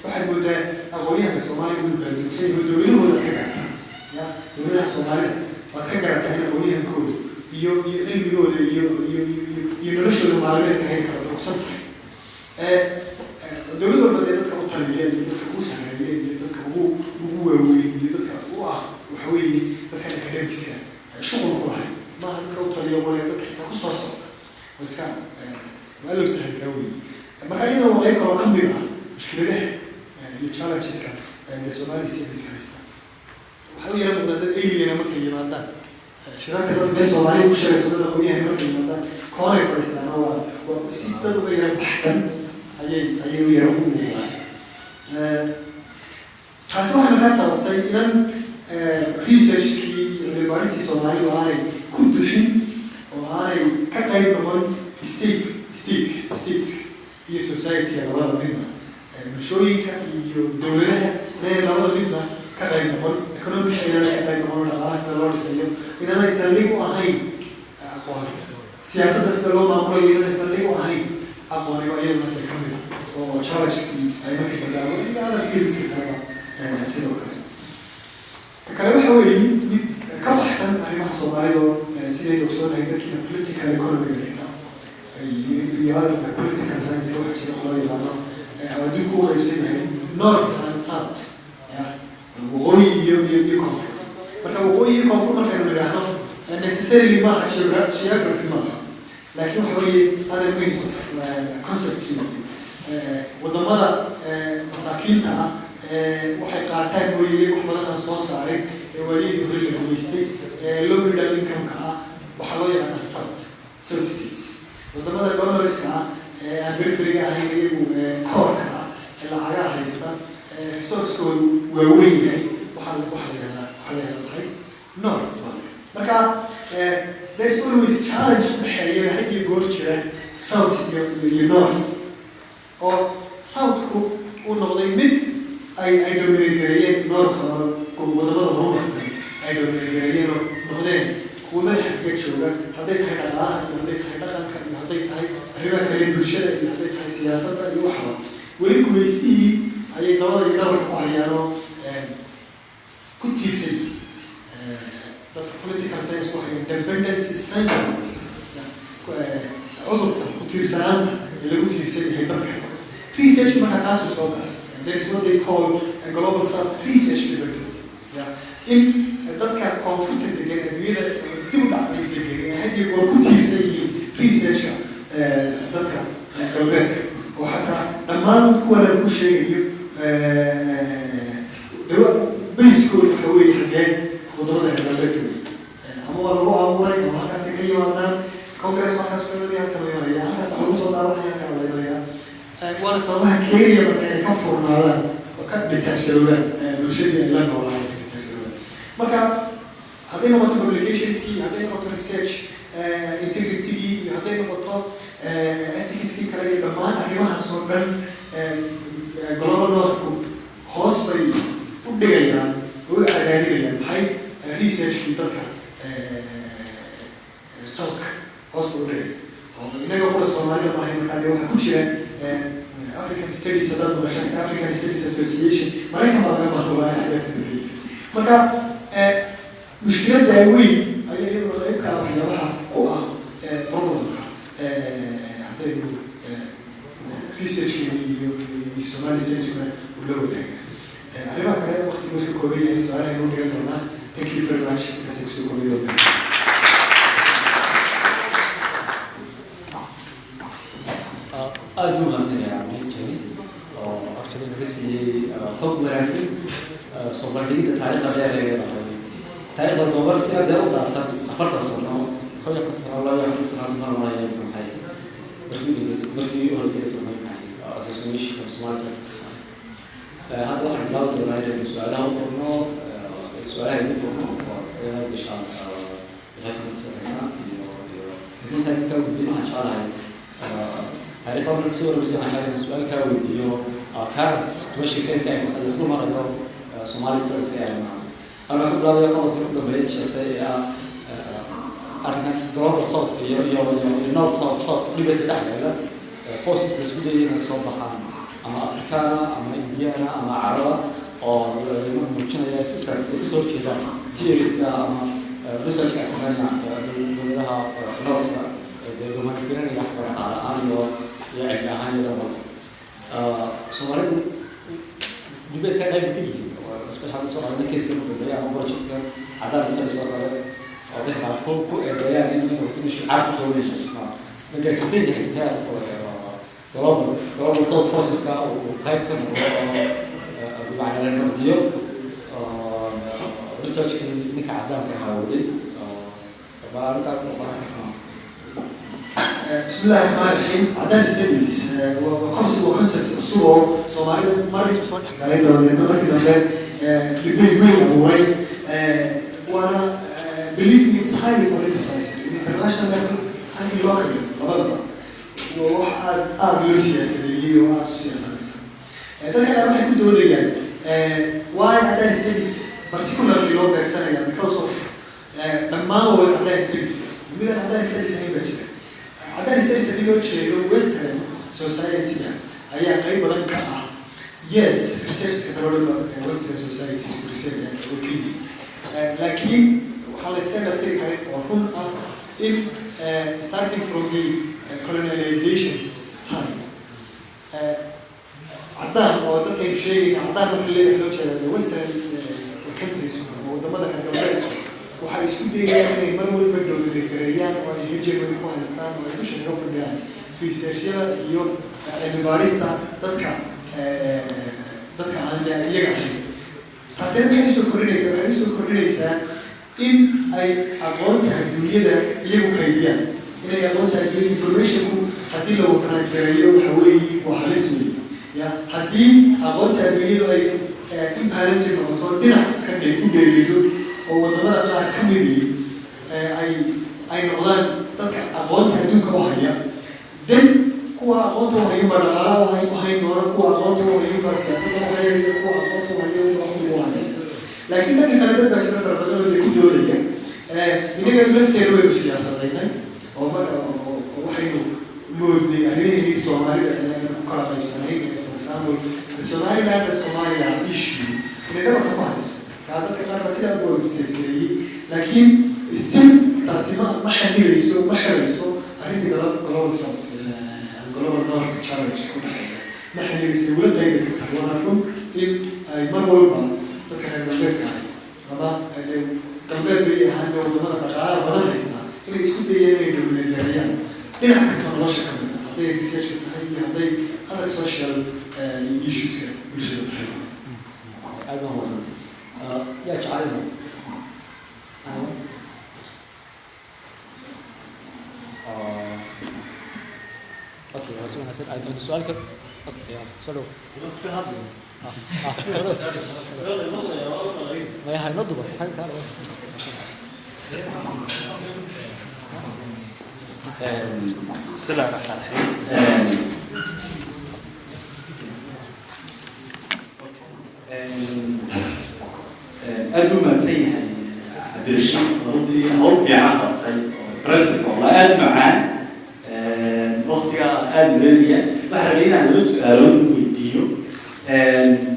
واحد يقول ده أغنية بسومالي يقول بالإنسان يقول دوليه ولا كذا يا دوليه سومالي وكذا كهنا أغنية كود يقول ينلشوا المعلومات كهنا كده رخصة دوليه ولا ده كأوتالية يدك كوسة يدك هو يدك وحوي ده كان أكاديميسيا شغل كله ما هنكروت اليوم ولا يدك حتى قصص وإسكان ما له سهل قوي أما أيضا وغير كم بيبقى مشكلة له يتشالنج إسكان السومالي ستيل إسكان وحاول يرمي ده إيه يرمي كلمات ده شراكة بين السومالي وشراكة سومالي أخويا يرمي كلمات ده كوني فريسنا هو وسيبته ده يرمي أحسن أيه يرمي كلمات حاسوا إحنا ناس أوتاي إذن ريسيرش كي اللي بعرفه الصومالي وهاي كل الحين وهاي كتير نقول states هي society على بعض منها مشوي كدولة هي على بعض منها كتير نقول economic أيضا كتير نقول على سلول السيم إنما يسلموا هاي أقوال سياسة تسلول معمولة إنما يسلموا هاي أقوال وأيضا تكمل وشارج أيضا كتير هذا الفيلم سيكون سيدوك كلام حوالي كم أحسن أنا مع الصومالي سيدي يقصون هيدا كنا political economy كده يهال political science لو حكي الله يلانا أوديكوا يسميه north and south وغوي يكون مركب وغوي يكون مركب نراه necessarily ما حكي شيء في المرة لكن حوالي هذا brings of concepts وضمنا مساكينها waxay qaataan weeye wax badan aan soo saarin waliid hore la guuleystay loo midho income-ka ah waxa loo yaqaan south states wadamada donoriska ah aan periphery-ga ahayn iyagu core-ka ah lacagaha haysta resource-koodu waa weyn yahay waxa la yaqaan north marka there's always challenge u dhexeeya had iyo goor jira south iyo north oo south-ku uu noqday mid I dominate كريان نورث وضمن هرومس I dominate كريان نقدين كودا حكيت شوغا هذا حاجة هذا حاجة كان هذا هاي ربع كريان برشة هذا هاي سياسة يوحنا ولكن كويستي هاي دور أحيانا كنت يصير that political science وحي independence is center عذر كنت يسألت اللي كنت يصير هاي research marka kaas soo galay there is what they call a global south research dependency in dadka koonfurta degan adduunyada dib u dhacday degan hadii oo ku tiirsan yihiin researchka dadka galbeedka oo xataa dhammaan kuwa lagu sheegayo basically waxa weeye xageen wadamada galbeedka ama waa lagu abuuray ama halkaas ka yimaadaan congress markaas ku imanaya halkan u imanaya halkaas lagu soo dhaawacaya halkan la imanaya waana sababaha keenaya marka inay ka furnaadaan oo ka dhigtaashadowdaan bulshadii ay la noolahay marka hadday noqoto publicationskii hadday noqoto research integritygii iyo hadday noqoto ethicskii kale iyo dhammaan arrimahaas oo dhan global northku hoos bay u dhigayaan oo u cadaadinayaan maxay researchkii dadka southka hoos bay u dhigaya oo inaga qura soomaalida maahay markaa dee waxaa ku jira African Studies haddaad maqashaan African Studies Association maraykan baa laga maqlaa xaggaas bedeyay marka mushkiladda weyn ayaa iyaduna qayb ka ah waxyaabaha ku ah problemka haddaynu researchkeena iyo Somali Studieskuna uu la wadaaga arrimaha kale waqtigu iska kooban yahay su-aalaha inuu dhigan doonaa thank you very much intaas isu koobayo aad u mahadsanyahay meelkani oo actually naga siiyey xog wanaagsan soo bandhigidda taariikhda dheer ee leedahay taariikhda gobol si aad u daadsan 40 sano 40 sano la yahay sano maraya maxay markii ugu horeysay Soomaaliya association of Somali Studies hadda waxaan bilaabi doonaa inaynu su'aalaha u furno su'aalaha ugu furno oo insha Allah waxay ka midsanaysaa iyo inta inta ugu badan waxaan jeclahay taariikhda markii soo horeysay waxaan su'aal ka weydiiyo كان تمشي كان الاسم مرة Somali Studies كان الناس أنا قبل هذا قلت في قبل بيت شرطي أنا ضرب الصوت ينال صوت لبيت الأهل لا forces السعودية صوبها أما أفريقيا أما إنديانا أما عرب أو ممكن يا سيستم صوت كذا تيرس أما research أسمعنا دولها نورت دوما كنا نحكي على أنه يعني هاي الأمور Soomaalidu dibadda qayb ka yihiin isbahada Soomaaliya kees ka mid ah oo projectka cadaan studies oo kale oo dadka ku eedeeyaan in shucaab ku tooyay marka kasii yahay global south forces ka oo qayb ka mid ah macnaheedu nabadiyo research in ka cadaan ka hawday baarinta ku qoraan بسم الله الرحمن الرحيم عدالة ستديز وكونسبت أسوه صومالي مرة تصور حكاية دولة مرة كده بيبني وين أبوي وأنا believe me it's highly politicized in international level and locally لبضبط وواحد لوسيا سيدي وواحد سياسة مثلا ده كان أنا كنت أقول يعني why عدالة ستديز particularly low back سنة because of لما هو عدالة ستديز بماذا عدالة ستديز هي بجرة عدالة ستديز اللي بيوجه western society أيها قريبة لك yes research كترول western society research يعني أوكي لكن خلاص كان لطيف هاي وهم in starting from the colonialization's time عدان أو ده أي شيء عدان اللي إحنا نقول western countries وده ماذا كان قبل وحيسودي يعني مرور بدو بالكريان ويجي من كوهستان ويدوش يروح في الجان في سيرشيلا يوم المباريستا تذكر عن يجعل حسنا بحيث كورنيسا إن أي أقوالها الدنيا يجوا كيديان إن أي أقوالها الدنيا information حتى لو ترانسفيرية وحوي وحلسمي يا حتى أقوالها الدنيا أي imbalance الموتور بنا كان يكون بيريدو أو ضمنا بقى كميري أي نقطان تذكر أقوالها الدنيا وهايا then كوا أقوالها وهاي مرة وهاي نورا كوا أقوالها وهاي سياسة وهاي كوا أقوالها وهاي لكن ما كان بس نفر بدل اللي كل دولة إنك لفت يروي بالسياسة ذينا أو ما أو حينو مود يعني اللي الصومالي كرة الإنسانية for example الصومالي لا الصومالي يعيش إنه ما كمان هذا كمان بس لا أقول بالسياسية لكن استم تقسيمه ما حد يسوي ما حد يسوي أريد global south global north challenge كل حاجة محلي سيولة دايما كتحوانكم إن أي مرة ذكر المشهد كاي أما قبل بيه هنو ضمن بقى بدل حسنا اللي يسكت بيه من الجريان لين عكس كم الله شكل هذا ريسيرش هذا هذا السوشيال ايشوز بالشيء الحلو هذا هو يا تعلم اوكي بس انا اسال عندي سؤال كده اوكي يلا سلو بس في هضم ما هي نضبط حاجه تعالى بسم الله الرحمن الرحيم أدو ما سيها عبدالرشيد رضي أو في عقد برسف والله أد معان وقتها أد مالية وحرمين عن السؤالون ويديو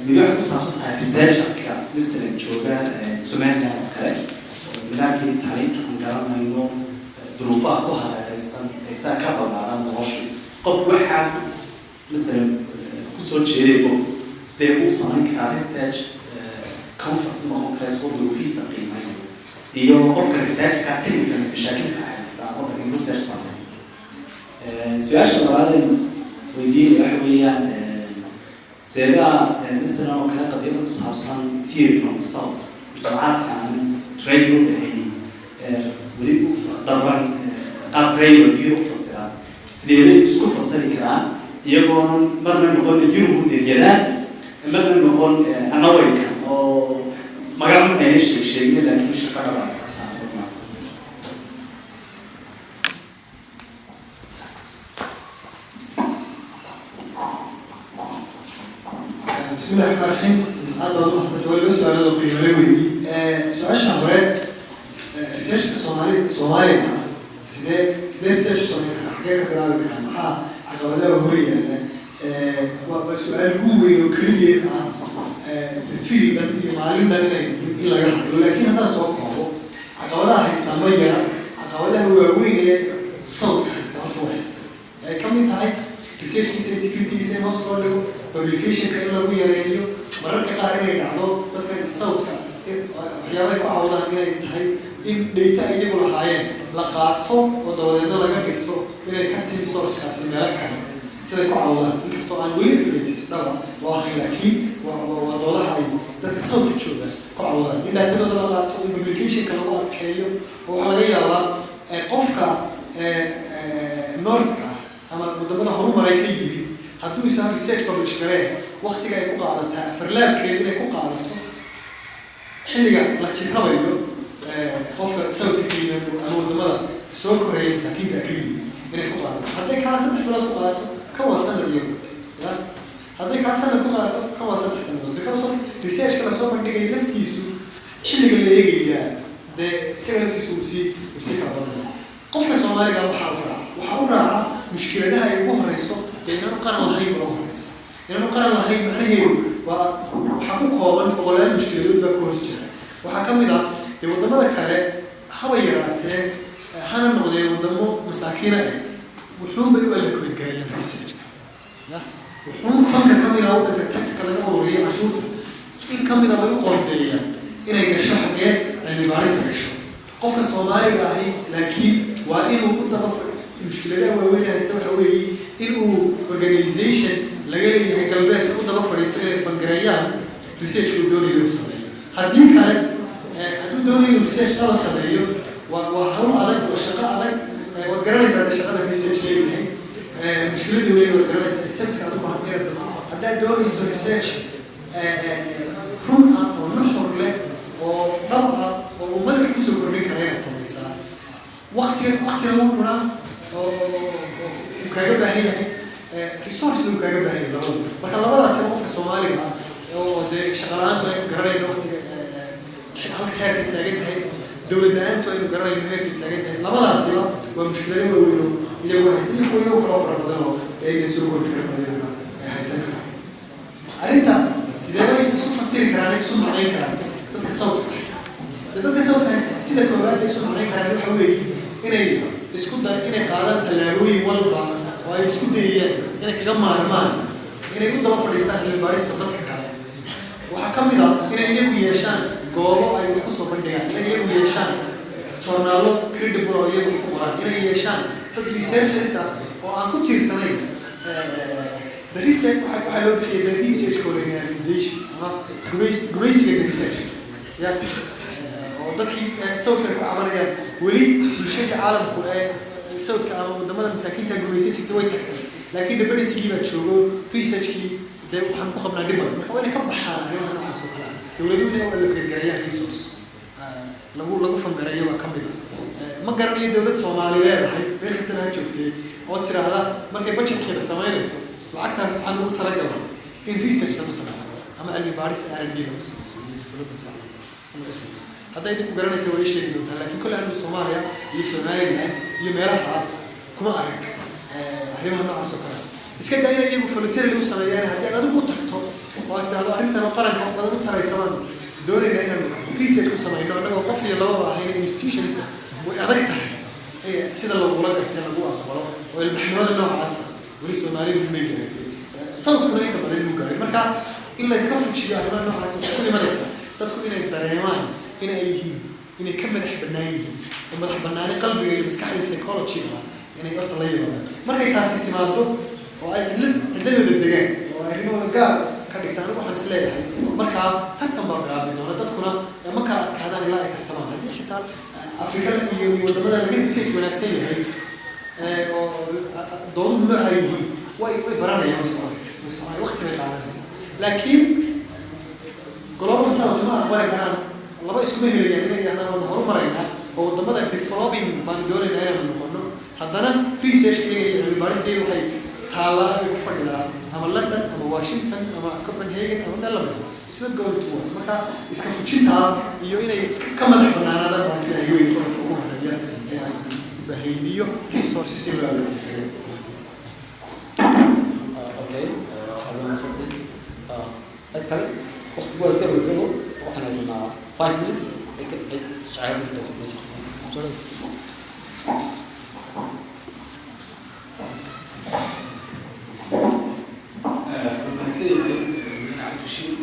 مدوح مصاصة الساجة مثل جودا سمعنا وكذا لكن تعليم عن إنه ظروفها كلها إنسان كبر على النشاط قبل واحد مثلا كسر شيء سيبو صانع كارثة comfort معهم كلاس وضعوا في سقيمة يوم أفكر الساعات كاتين كان مشاكل كارثة أفكر إنه ساعات صانع سؤال بعدين ويدي أحويا سيبا مثلا وكان قضية صارصان كثير من الصوت مجتمعات عن راديو بحين ولي ضربان قابري وديرو فصلا سيدي سكو فصلي كلام يبون مرنا نقول يجربوا الرجال مرنا نقول أنا وياك أو ما قالوا إيش الشيء لكن مش كلام بسم الله الرحمن الرحيم. هذا موضوع تقول بس على القيمة سؤال شهرات ريسيرش الصومالي سيدي ريسيرش الصومالي حقيقة بلاد كان عقبته هورية وسؤال قوي وكلية في معلومة إلا جهة لكن هذا صوته عقبته هيستمر عقبته هو وين صوت هيستمر كم يتعب research security is also له publication كأنه هو يريده مرة كقارن يدعو تذكر الصوت يا ريت عوضان إلى هاي إن data يجيبوا الحياة لقاطه ودورنا لقى بيكتو إلى كاتب source كاسم ملاك سيدك عوضان إنكستو عن ولي فريسيس دوا واحد لكن ودولا هاي ده الصوت شو ده عوضان إن هذا دولا لقاطه publication كانوا وقت كيو وعلى يلا قفكا نورث أما قدامنا هروب مرايكي هدو يسافر ريسيرش ببلش كراه وقت جاي يقع على فرلاب كده يقع على حلقة لا تشربه يو قفة صوت كلينا أنا قدامنا سوكر هي مساكين أكيد هنا يقع على هذا كان سنة بلاد قطعة كم سنة اليوم هذا كان سنة قطعة كم سنة سنة because of research كلا سوى من نيجي نفتيسو حلقة اللي يجي ده سنة نفتيسو وسي كابتن قفة الصومالي قال وحاورها مشكلة لها يبوه رئيسه لأنه قرر الله يبوه رئيسه لأنه قرر الله معناه وحكوا قوضاً بغلال مشكلة يبقى كورسجة وحكم إذا يوضم ذلك عليه حويراته حانا النغضي يوضمه مساكينة وحوم بيقول لك بيتقال الرئيسة وحوم فانك كم إذا وقت التكس كلا أورورية عشور إن كم إذا بيقول قوضية إنه يقشح حاجة اللي بارسة يقشح قفك الصومالي باهي لكن وإنه قد بفر المشكلة له هو وين هيستوي حوالي إنه organization لقى هيكلبات قد بفر يستوي فنجريان research الدوري الصغير هذين كانت الدوري research على الصغير وحرم عليك والشقاء عليك والجرانيس هذا شغال research ليه المشكلة دي وين والجرانيس steps كانوا مهمين هذا الدوري research هم ونحر له وطبعا وما له كسر كرني كريات سميسا وقت نقولنا وكاجب هي ريسورس وكاجب هي لو marka labadaas qofka Soomaaliga oo de shaqalaanta ay garanayno waqtiga halka heerka taagan tahay dawladda ay garanayno heerka taagan tahay labadaas waa mushkilada weyn oo iyagu haysan ku iyo kala fara badan oo ay soo kordhin karaan haysan arinta sidee bay isu fasiri karaan isu macnayn karaan dadka sawirka dadka sawirka sida koobaad isu macnayn karaan waxa weeye inay isku day inay qaadaan talaabooyin walba oo ay isku dayeen inay kaga maarmaan inay u daba fadhiistaan cilmi baarista dadka kale waxaa ka mid ah inay iyagu yeeshaan goobo ay ku soo bandhigaan inay iyagu yeeshaan journaallo credible oo iyagu ku qoraan inay yeeshaan dad researchers ah oo aan ku tiirsanayn the research waxaa loo bixiyay the research colonialization ama gumaysiga the research ya oo dadkii sawdka ay ku cabanayaan weli bulshada caalamku ee sawdka ama wadamada masaakiinta gumaysan jirtay way tagtay laakiin dependency baa joogo researchkii dee waxaan ku qabnaa dhib badan marka waa inay ka baxaan arrimaha noocaas oo kale ah dowladuhu inay u allokeedgareeyaan resources lagu fangareeyo baa ka mid ah ma garanayo dowlad Soomaali leedahay meel kasta ha joogtay oo tiraahda markay budgetkeeda samaynayso lacagtaas waxaan ugu talagalnay in research lagu sameeyo ama cilmi baaris R&D lagu sameeyo hadday dib u garanaysa way sheegi doontaa laakiin kole anigu Soomaaliya iyo Somaliland iyo meelaha kuma arag arrimaha noocaas oo kale iska daa inay iyagu volunteer u sameeyaan haddii aad adigu tagto oo aad tiraahdo arrintan oo qaranka wax badan u taraysamaan doonayna inaan research ku samayno annagoo qof iyo lababa ahayn institutions way adag tahay sida lagula gartay lagu aqbalo oo ilmaxnimada noocaas weli Soomaalidu ma gaareen sawdkuna inta badan inuu gaaray marka in la iska fujiyo arrimaha noocaas waxay ku imanaysaa dadku inay dareemaan inay yihiin inay ka madax bannaan yihiin oo madax bannaani qalbiga iyo maskaxda psychology-ga inay horta la yimaadaan markay taasi timaado oo ay cidladooda degaan oo ay arrimahooda gaar ka dhigtaan waxaan is leeyahay markaa tartan baa bilaabi doona dadkuna ma kala adkaadaan ilaa ay tartamaan haddii xitaa Afrika iyo wadamada laga research wanaagsan yahay oo dooduhu nooca yihiin way baranayaan Soomaali waqti bay qaadanaysaa laakiin global south ma aqbali karaan laba isku helayaan inay yaahdaan waan horumarayna oo wadamada developing baan doonaynaa inaan noqono haddana research iyo cilmi baaristeedu waxay taallaa ay ku fadhiyaan ama London ama Washington ama Copenhagen ama Melbourne it's not going to work marka iska fujintaa iyo inay iska ka madax bannaanaadaan baa sida ay weyn qodobka ugu horeeya ee ay baahiyin iyo resources si loo allokeeyo okay أنا مصدق أتكلم وقت بس كم يكونوا وإحنا زمان 5 minutes لكن شعار الناس ما جرت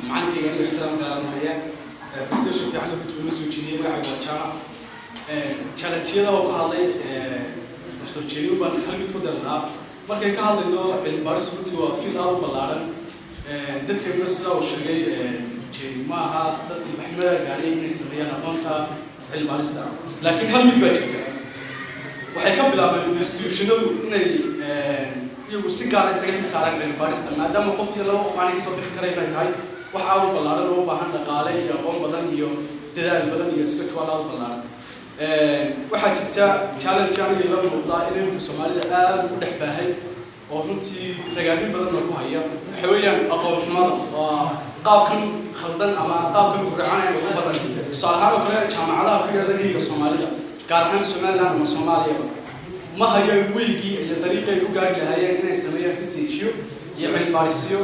معاك يعني احترام دار المهيا بس شوف يعني بتونس وجنيه وقاعد وجانا challenge-yada oo ka hadlay research baan kalmid ku darnaa markay ka hadlayno cilmi baaris runtii waa field aad u ballaaran dadka sida uu sheegay jeeri ma aha dad ilmaxnimada gaariyay inay sameeyaan aqoonta cilmi baarista laakiin hal mid baa jirta waxay ka bilaabeen institutionadu inay iyagu si gaar ah isaga xisaaraan cilmi baarista maadaama qof iyo laba qof aan iga soo bixi karay inay tahay wax aad u ballaaran oo u baahan dhaqaale iyo aqoon badan iyo dadaal badan iyo iska tuwaal aad u ballaaran waxaa jirta challenge aniga la muuqdaa inay Soomaalida aad u dhex baahay oo runtii ragaadin badan ku haya waxa weeyaan aqoon xumada waa qaabkan khaldan ama qaabkan guracanayn ugu badan tusaalahaan oo kale jaamacadaha ku yaala geeyo Soomaalida gaar ahaan Somaliland ama Soomaaliya ma hayaan weygii iyo dariiqay ku gaari lahaayeen inay sameeyaan research iyo cilmi baarisyo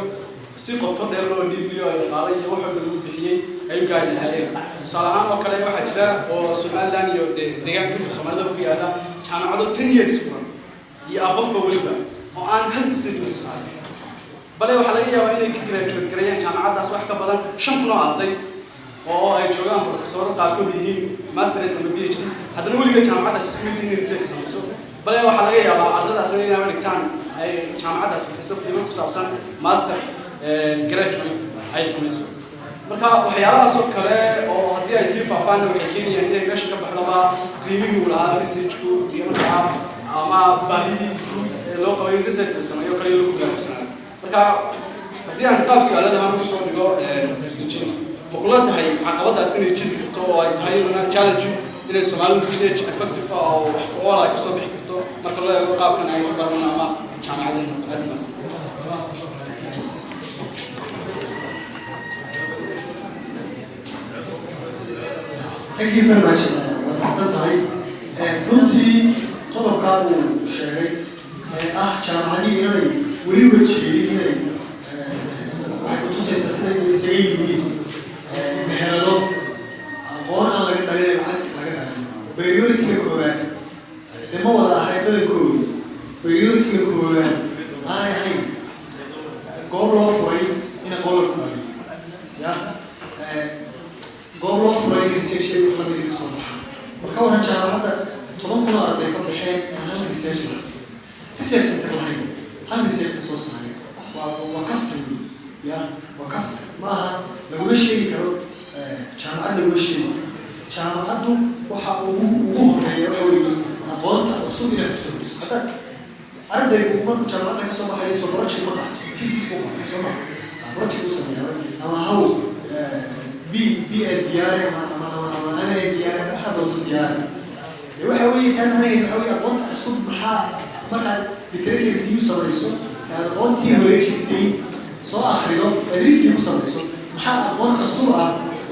si qoto dheer loo dhiibiyo ay dhaqaale iyo waxa lagu bixiyay ay u gaari lahaayeen tusaalahaan oo kale waxaa jira oo Somaliland iyo deegaanka Soomaalida ku yaala jaamacado 10 years furan iyo aqoonta waliba oo aan hal research ku saaray bale waxa laga yaabaa inay ka graduate gareeyaan jaamacadaas wax ka badan 5 kun oo arday oo ay joogaan professor qaarkood yihiin master ama PhD haddana waliga jaamacadaas isku mid yihiin research samayso bale waxa laga yaabaa ardaydaas inay dhigtaan ay jaamacadaas xisaab fiican ku saabsan master graduate ay samayso marka waxyaalahaas oo kale oo haddii ay sii faafaan waxay keenayaan inay meesha ka baxdaba qiimihii uu lahaa researchku iyo markaa ama baahidii loo qabay research sameeyo kale lagu gaarsiinayo marka haddii aan qaab su'aalaha ugu soo dhigo research ma kula tahay caqabadaas inay jiri karto oo ay tahay inaan challenge inay Soomaalidu research effective oo wax ku ool ay ka soo bixi karto marka loo eego qaabkan ay u baran ama jaamacadaha advance Thank you very much. Waxaan runtii qodobka uu sheegay jaamacadii inay weli wajiyeen inay waxay ku tusaysaa sida ay isaga yihiin meherado aqoon aan laga dhalin lacag laga dhalin priority-ga koowaad dema wada ahay badankoodu priority-ga koowaad aanay ahayn goob loo research wax la mid ah soo baxay marka waran jaamacadda 10 kun oo arday ka baxeen hal research center lahayn hal research soo saaray waa kaftan ya waa kaftan maaha laguma sheegi karo jaamacadda laguma sheegi karo jaamacaddu waxa ugu horeeya waxa weeye aqoonta cusub inay ku soo gudbiso hadda ardaygu markuu jaamacadda ka soo baxayo soo project ma qaato thesis ku qaato soo ma project u sameeyaa ama how BA diyaari ama ana diyaari waxa doonto diyaari waxa weeye kan aniga waxa weeye aqoonta cusub maxaa markaad literature review samayso aqoontii hore jirtay soo akhrido review samayso maxaa aqoon cusub ah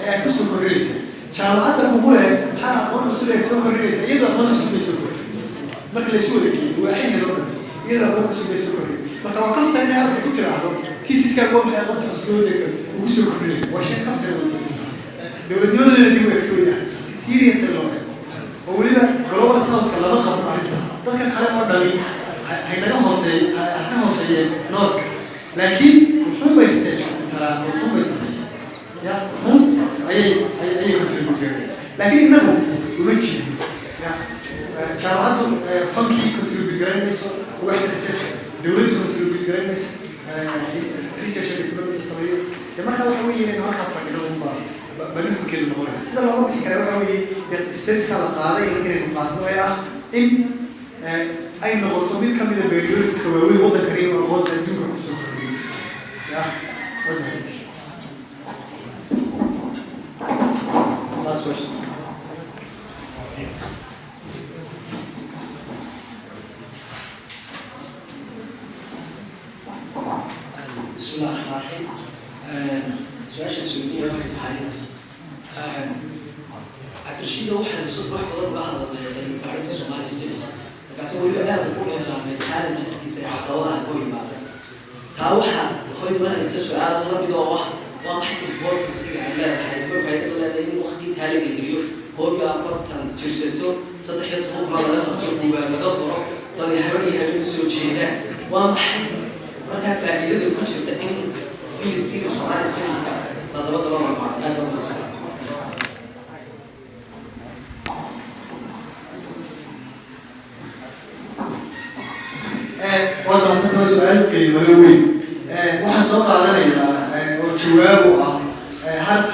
ee ku soo kordhinaysa jaamacadda ugu leh maxaa aqoon cusub ee soo kordhinaysa iyadoo aqoon cusub ay soo kordhinaysa marka la soo wareejiyo waa xilli loo dhan iyadoo aqoon cusub ay soo kordhinaysa marka waa kafta inay arday ku tiraahdo kiisiska waa maxay aqoonta cusub ee ugu soo kordhinaysa waa shay kafta dowladnimadana dib u eegtooya si serious loo eego oo weliba global south-ka lama qabno arrinta dadka kale oo dhali haynaga hooseeyeen noodka laakiin wuxuun bay research taraan wuxuun bay sameeyeen ya ayay contribute gareen laakiin innagu uma jirin ya jaamacaddu fankii contribute garaynayso waxda research dowladdu contribute garaynayso research development sameeyo marka waxa weeye inaynu halkaa fadhino unbaa بنحكي كلمة غير سيدا الله بحكي كلام حوي سبيس كلا قاعدة اللي كنا نقاطعه يا إن أي نقطة ميت كم من البيولوجي سووا وضع كريم ووضع الدنيا خمسة كريم يا وضع كتير. Last question. بسم الله الرحمن الرحيم. سؤال سؤالي عبدالرشيد waxaan soo wax badan uga hadalnay cilmi baarista Somali Studies markaas waliba aad u leeyahay challenges-kiisa ee caqabadaha ka yimaada taa waxa hooy maraysa su'aal la mid oo waa maxay importance-ga ay leedahay ma faa'iido leedahay in waqti taali la geliyo hooyo afartan jirsato 13 kuma laga qabto buugaa laga qoro dad habeen soo jeedaan waa maxay marka faa'iidada ku jirta in fiilistiga Somali Studies-ka la daba markaa aad u wanaagsan والله أصلاً سؤال ملوي واحد سؤال علينا وجوابه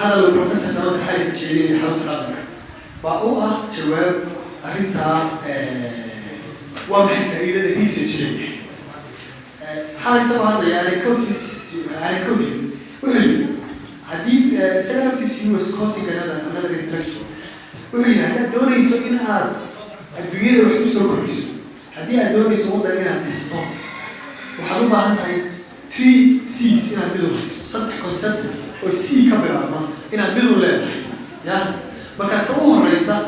هذا البروفيسور سمعت الحالة التشيلية حاولت أقرأ بقوها جواب أنت وضح فائدة ريسيرش ليه حالة سوى هذا يعني كوديس يعني كودين وهل هذه سنة في US quoting another intellectual وهل هذا دوري يسوي إن هذا الدنيا يروح يسوي كويس هذه الدوري يسوون دليلها ديستون وحلو بقى عندها 3 C's إن بدون صدق concept أو C كبر عنا إن بدون لا يا بقى توه الرئيسة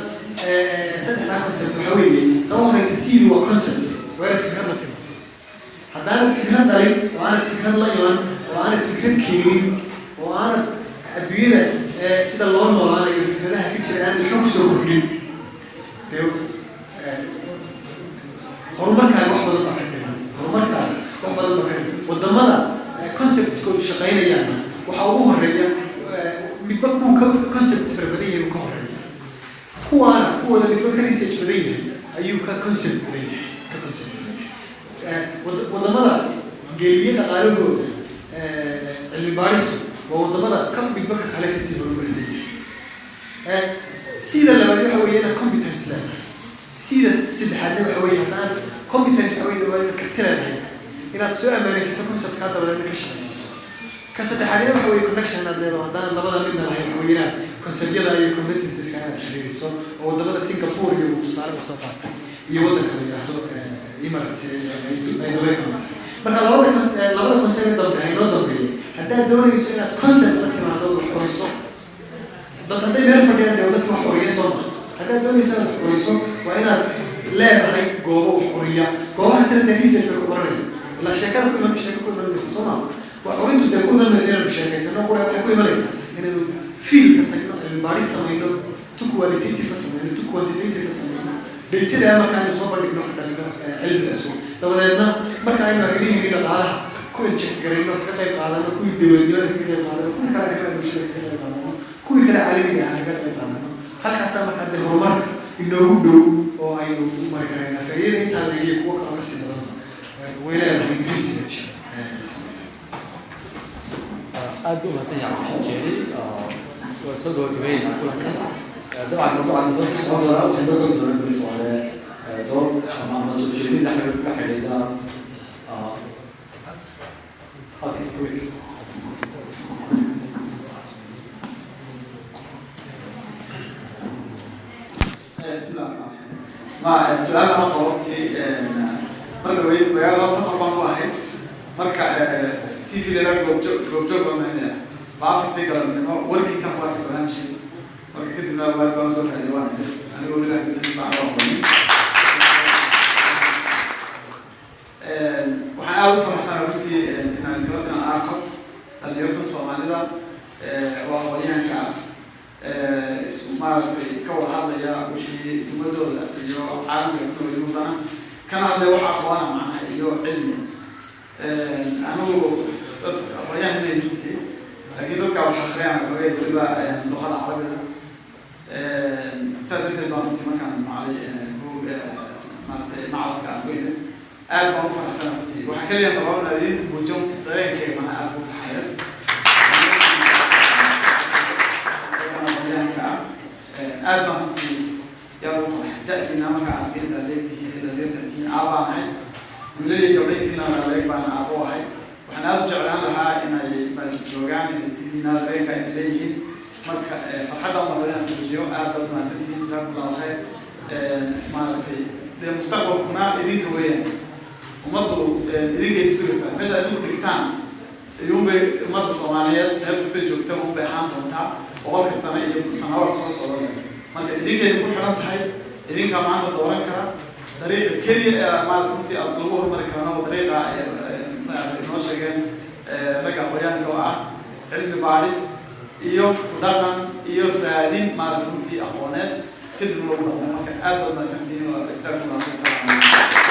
صدق لا concept وحويه توه الرئيسة C هو concept وأنا تفكر لك هذا أنا تفكر دليل وأنا تفكر ليون وأنا تفكر كيرين وأنا الدنيا سيد الله وأنا يفكرها كتير أنا بحكم سوكرين horumarka wax badan baa ka dhiman horumarka wax badan baa ka dhiman wadamada concepts koodu shaqeynayaan waxa ugu horeeya midba concepts farbadan ka horeeya kuwada midba ka research badan yahay ayuu ka concept badan yahay wadamada geliya dhaqaalahooda cilmi baaristu waa wadamada ka midba ka kale kasii horumarsan yahay sida labaad waxa weeyaan competence level سيدا حد وحوي هذا competence حوي ولا كتير هذا إن أتسوى أمانة ستكونسبت كذا ولا نكش أساسه كسد حاليا وحوي connection هذا هذا نبض مننا هاي حوينا concept يلا هي competences كانت حاليا سو أو نبض سنغافورة وتصار وصفات يودك كمان هذا إمارات أي دولة كمان مرة لبض concept ضمن هاي نضم فيه حتى الدولة يسوينا concept لكن هذا حريصه ضد هذا بيعرف إن الدولة حرية صوب هذا الدولة يسوي حريصه وأنا لا بحي جوه حرية جوه حسنا التنفيذ يشوف القرآن لا شكل كل من بيشكل كل من بيسصنع وأريد أن يكون من مسير بشكل سنة قرآن يكون من ليس إن الفيل كتجمع الباريس سمينه تكواليتي فسمينه تكوانتيتي فسمينه ديت ده مركز نصاب اللي بنقول علم الأسود طبعا إننا مركز إنه ريني هنا قاعد كل شيء قرينا كذا قاعد أنا كل دولة كذا قاعد أنا كل كلام بنشوف كذا قاعد كل كلام عالمي يعني كذا قاعد halkaasaa markaa dee horumarka inoogu dhow oo aynu mari karayna faa'iida intaa lagiyo kuwa kaloo kasii badanba way leedahay ingiriisiga aad u mahadsan yahay Cabdi Jeeli waa soo gabagabeynaa kulankan dabcan mawduucan noo soo socon doona waxaan noo kori doonaa berito hore dood ama soo jeedin la xidhiidha okay quick سؤال أنا طلبتي مرة وين ويا صفر بانكو هاي مركا تي في لنا جوب من بعرف تقرا منه وركي سافر في برنامج مركا كده من أول كان صوت حيوان أنا أقول لك بس نفع رقمي وحنقول فرحة رفتي إن الدكتور أركب تليفون الصومالي ده وهو ينكع maaragtay ka wada hadlaya wixii dumadooda iyo caalamka kuwada kana hadlay waxa aqoona macnaha iyo cilmi anigu dad aqoonyahan leeyihiin laakiin dadka waxa akhriyaan waxay waliba luqada carabiga saddex baan intii markaan macalay buug maaragtay macalka aqoonida aad baan u faraxsanahay intii waxa kaliya qabana idin buujon dareenkayga mana aad u faxayay أربعة يا رفع تأتي نامك على كذا ليتي إلى ليتي أربعة هاي من اللي قبلت لنا ذلك بنا أبوه هاي وحنا نرجع لها إن الجوعان اللي سيدنا ذلك إليه مرك فحدا الله لنا سبجيو أربعة ما سنتين جزاك الله خير ما في ده مستقبل كنا إذن كويه ومضوا إذن كي تسوي مش أدوك دكتان اليوم بمضوا الصوماليات هذا السجود تمام بحام دمتها وقت السنة يبقى سنوات صوص marka idinkeedu ku xiran tahay idinka maanta dooran kara dariiqa kaliya maanta runtii aad lagu horumari karana oo dariiqa inoo sheegeen ragga aqoonyahanka oo ah cilmi baadhis iyo dhaqan iyo raadin maanta runtii aqooneed kadib lagu marka aad baad mahadsantihiin oo isaga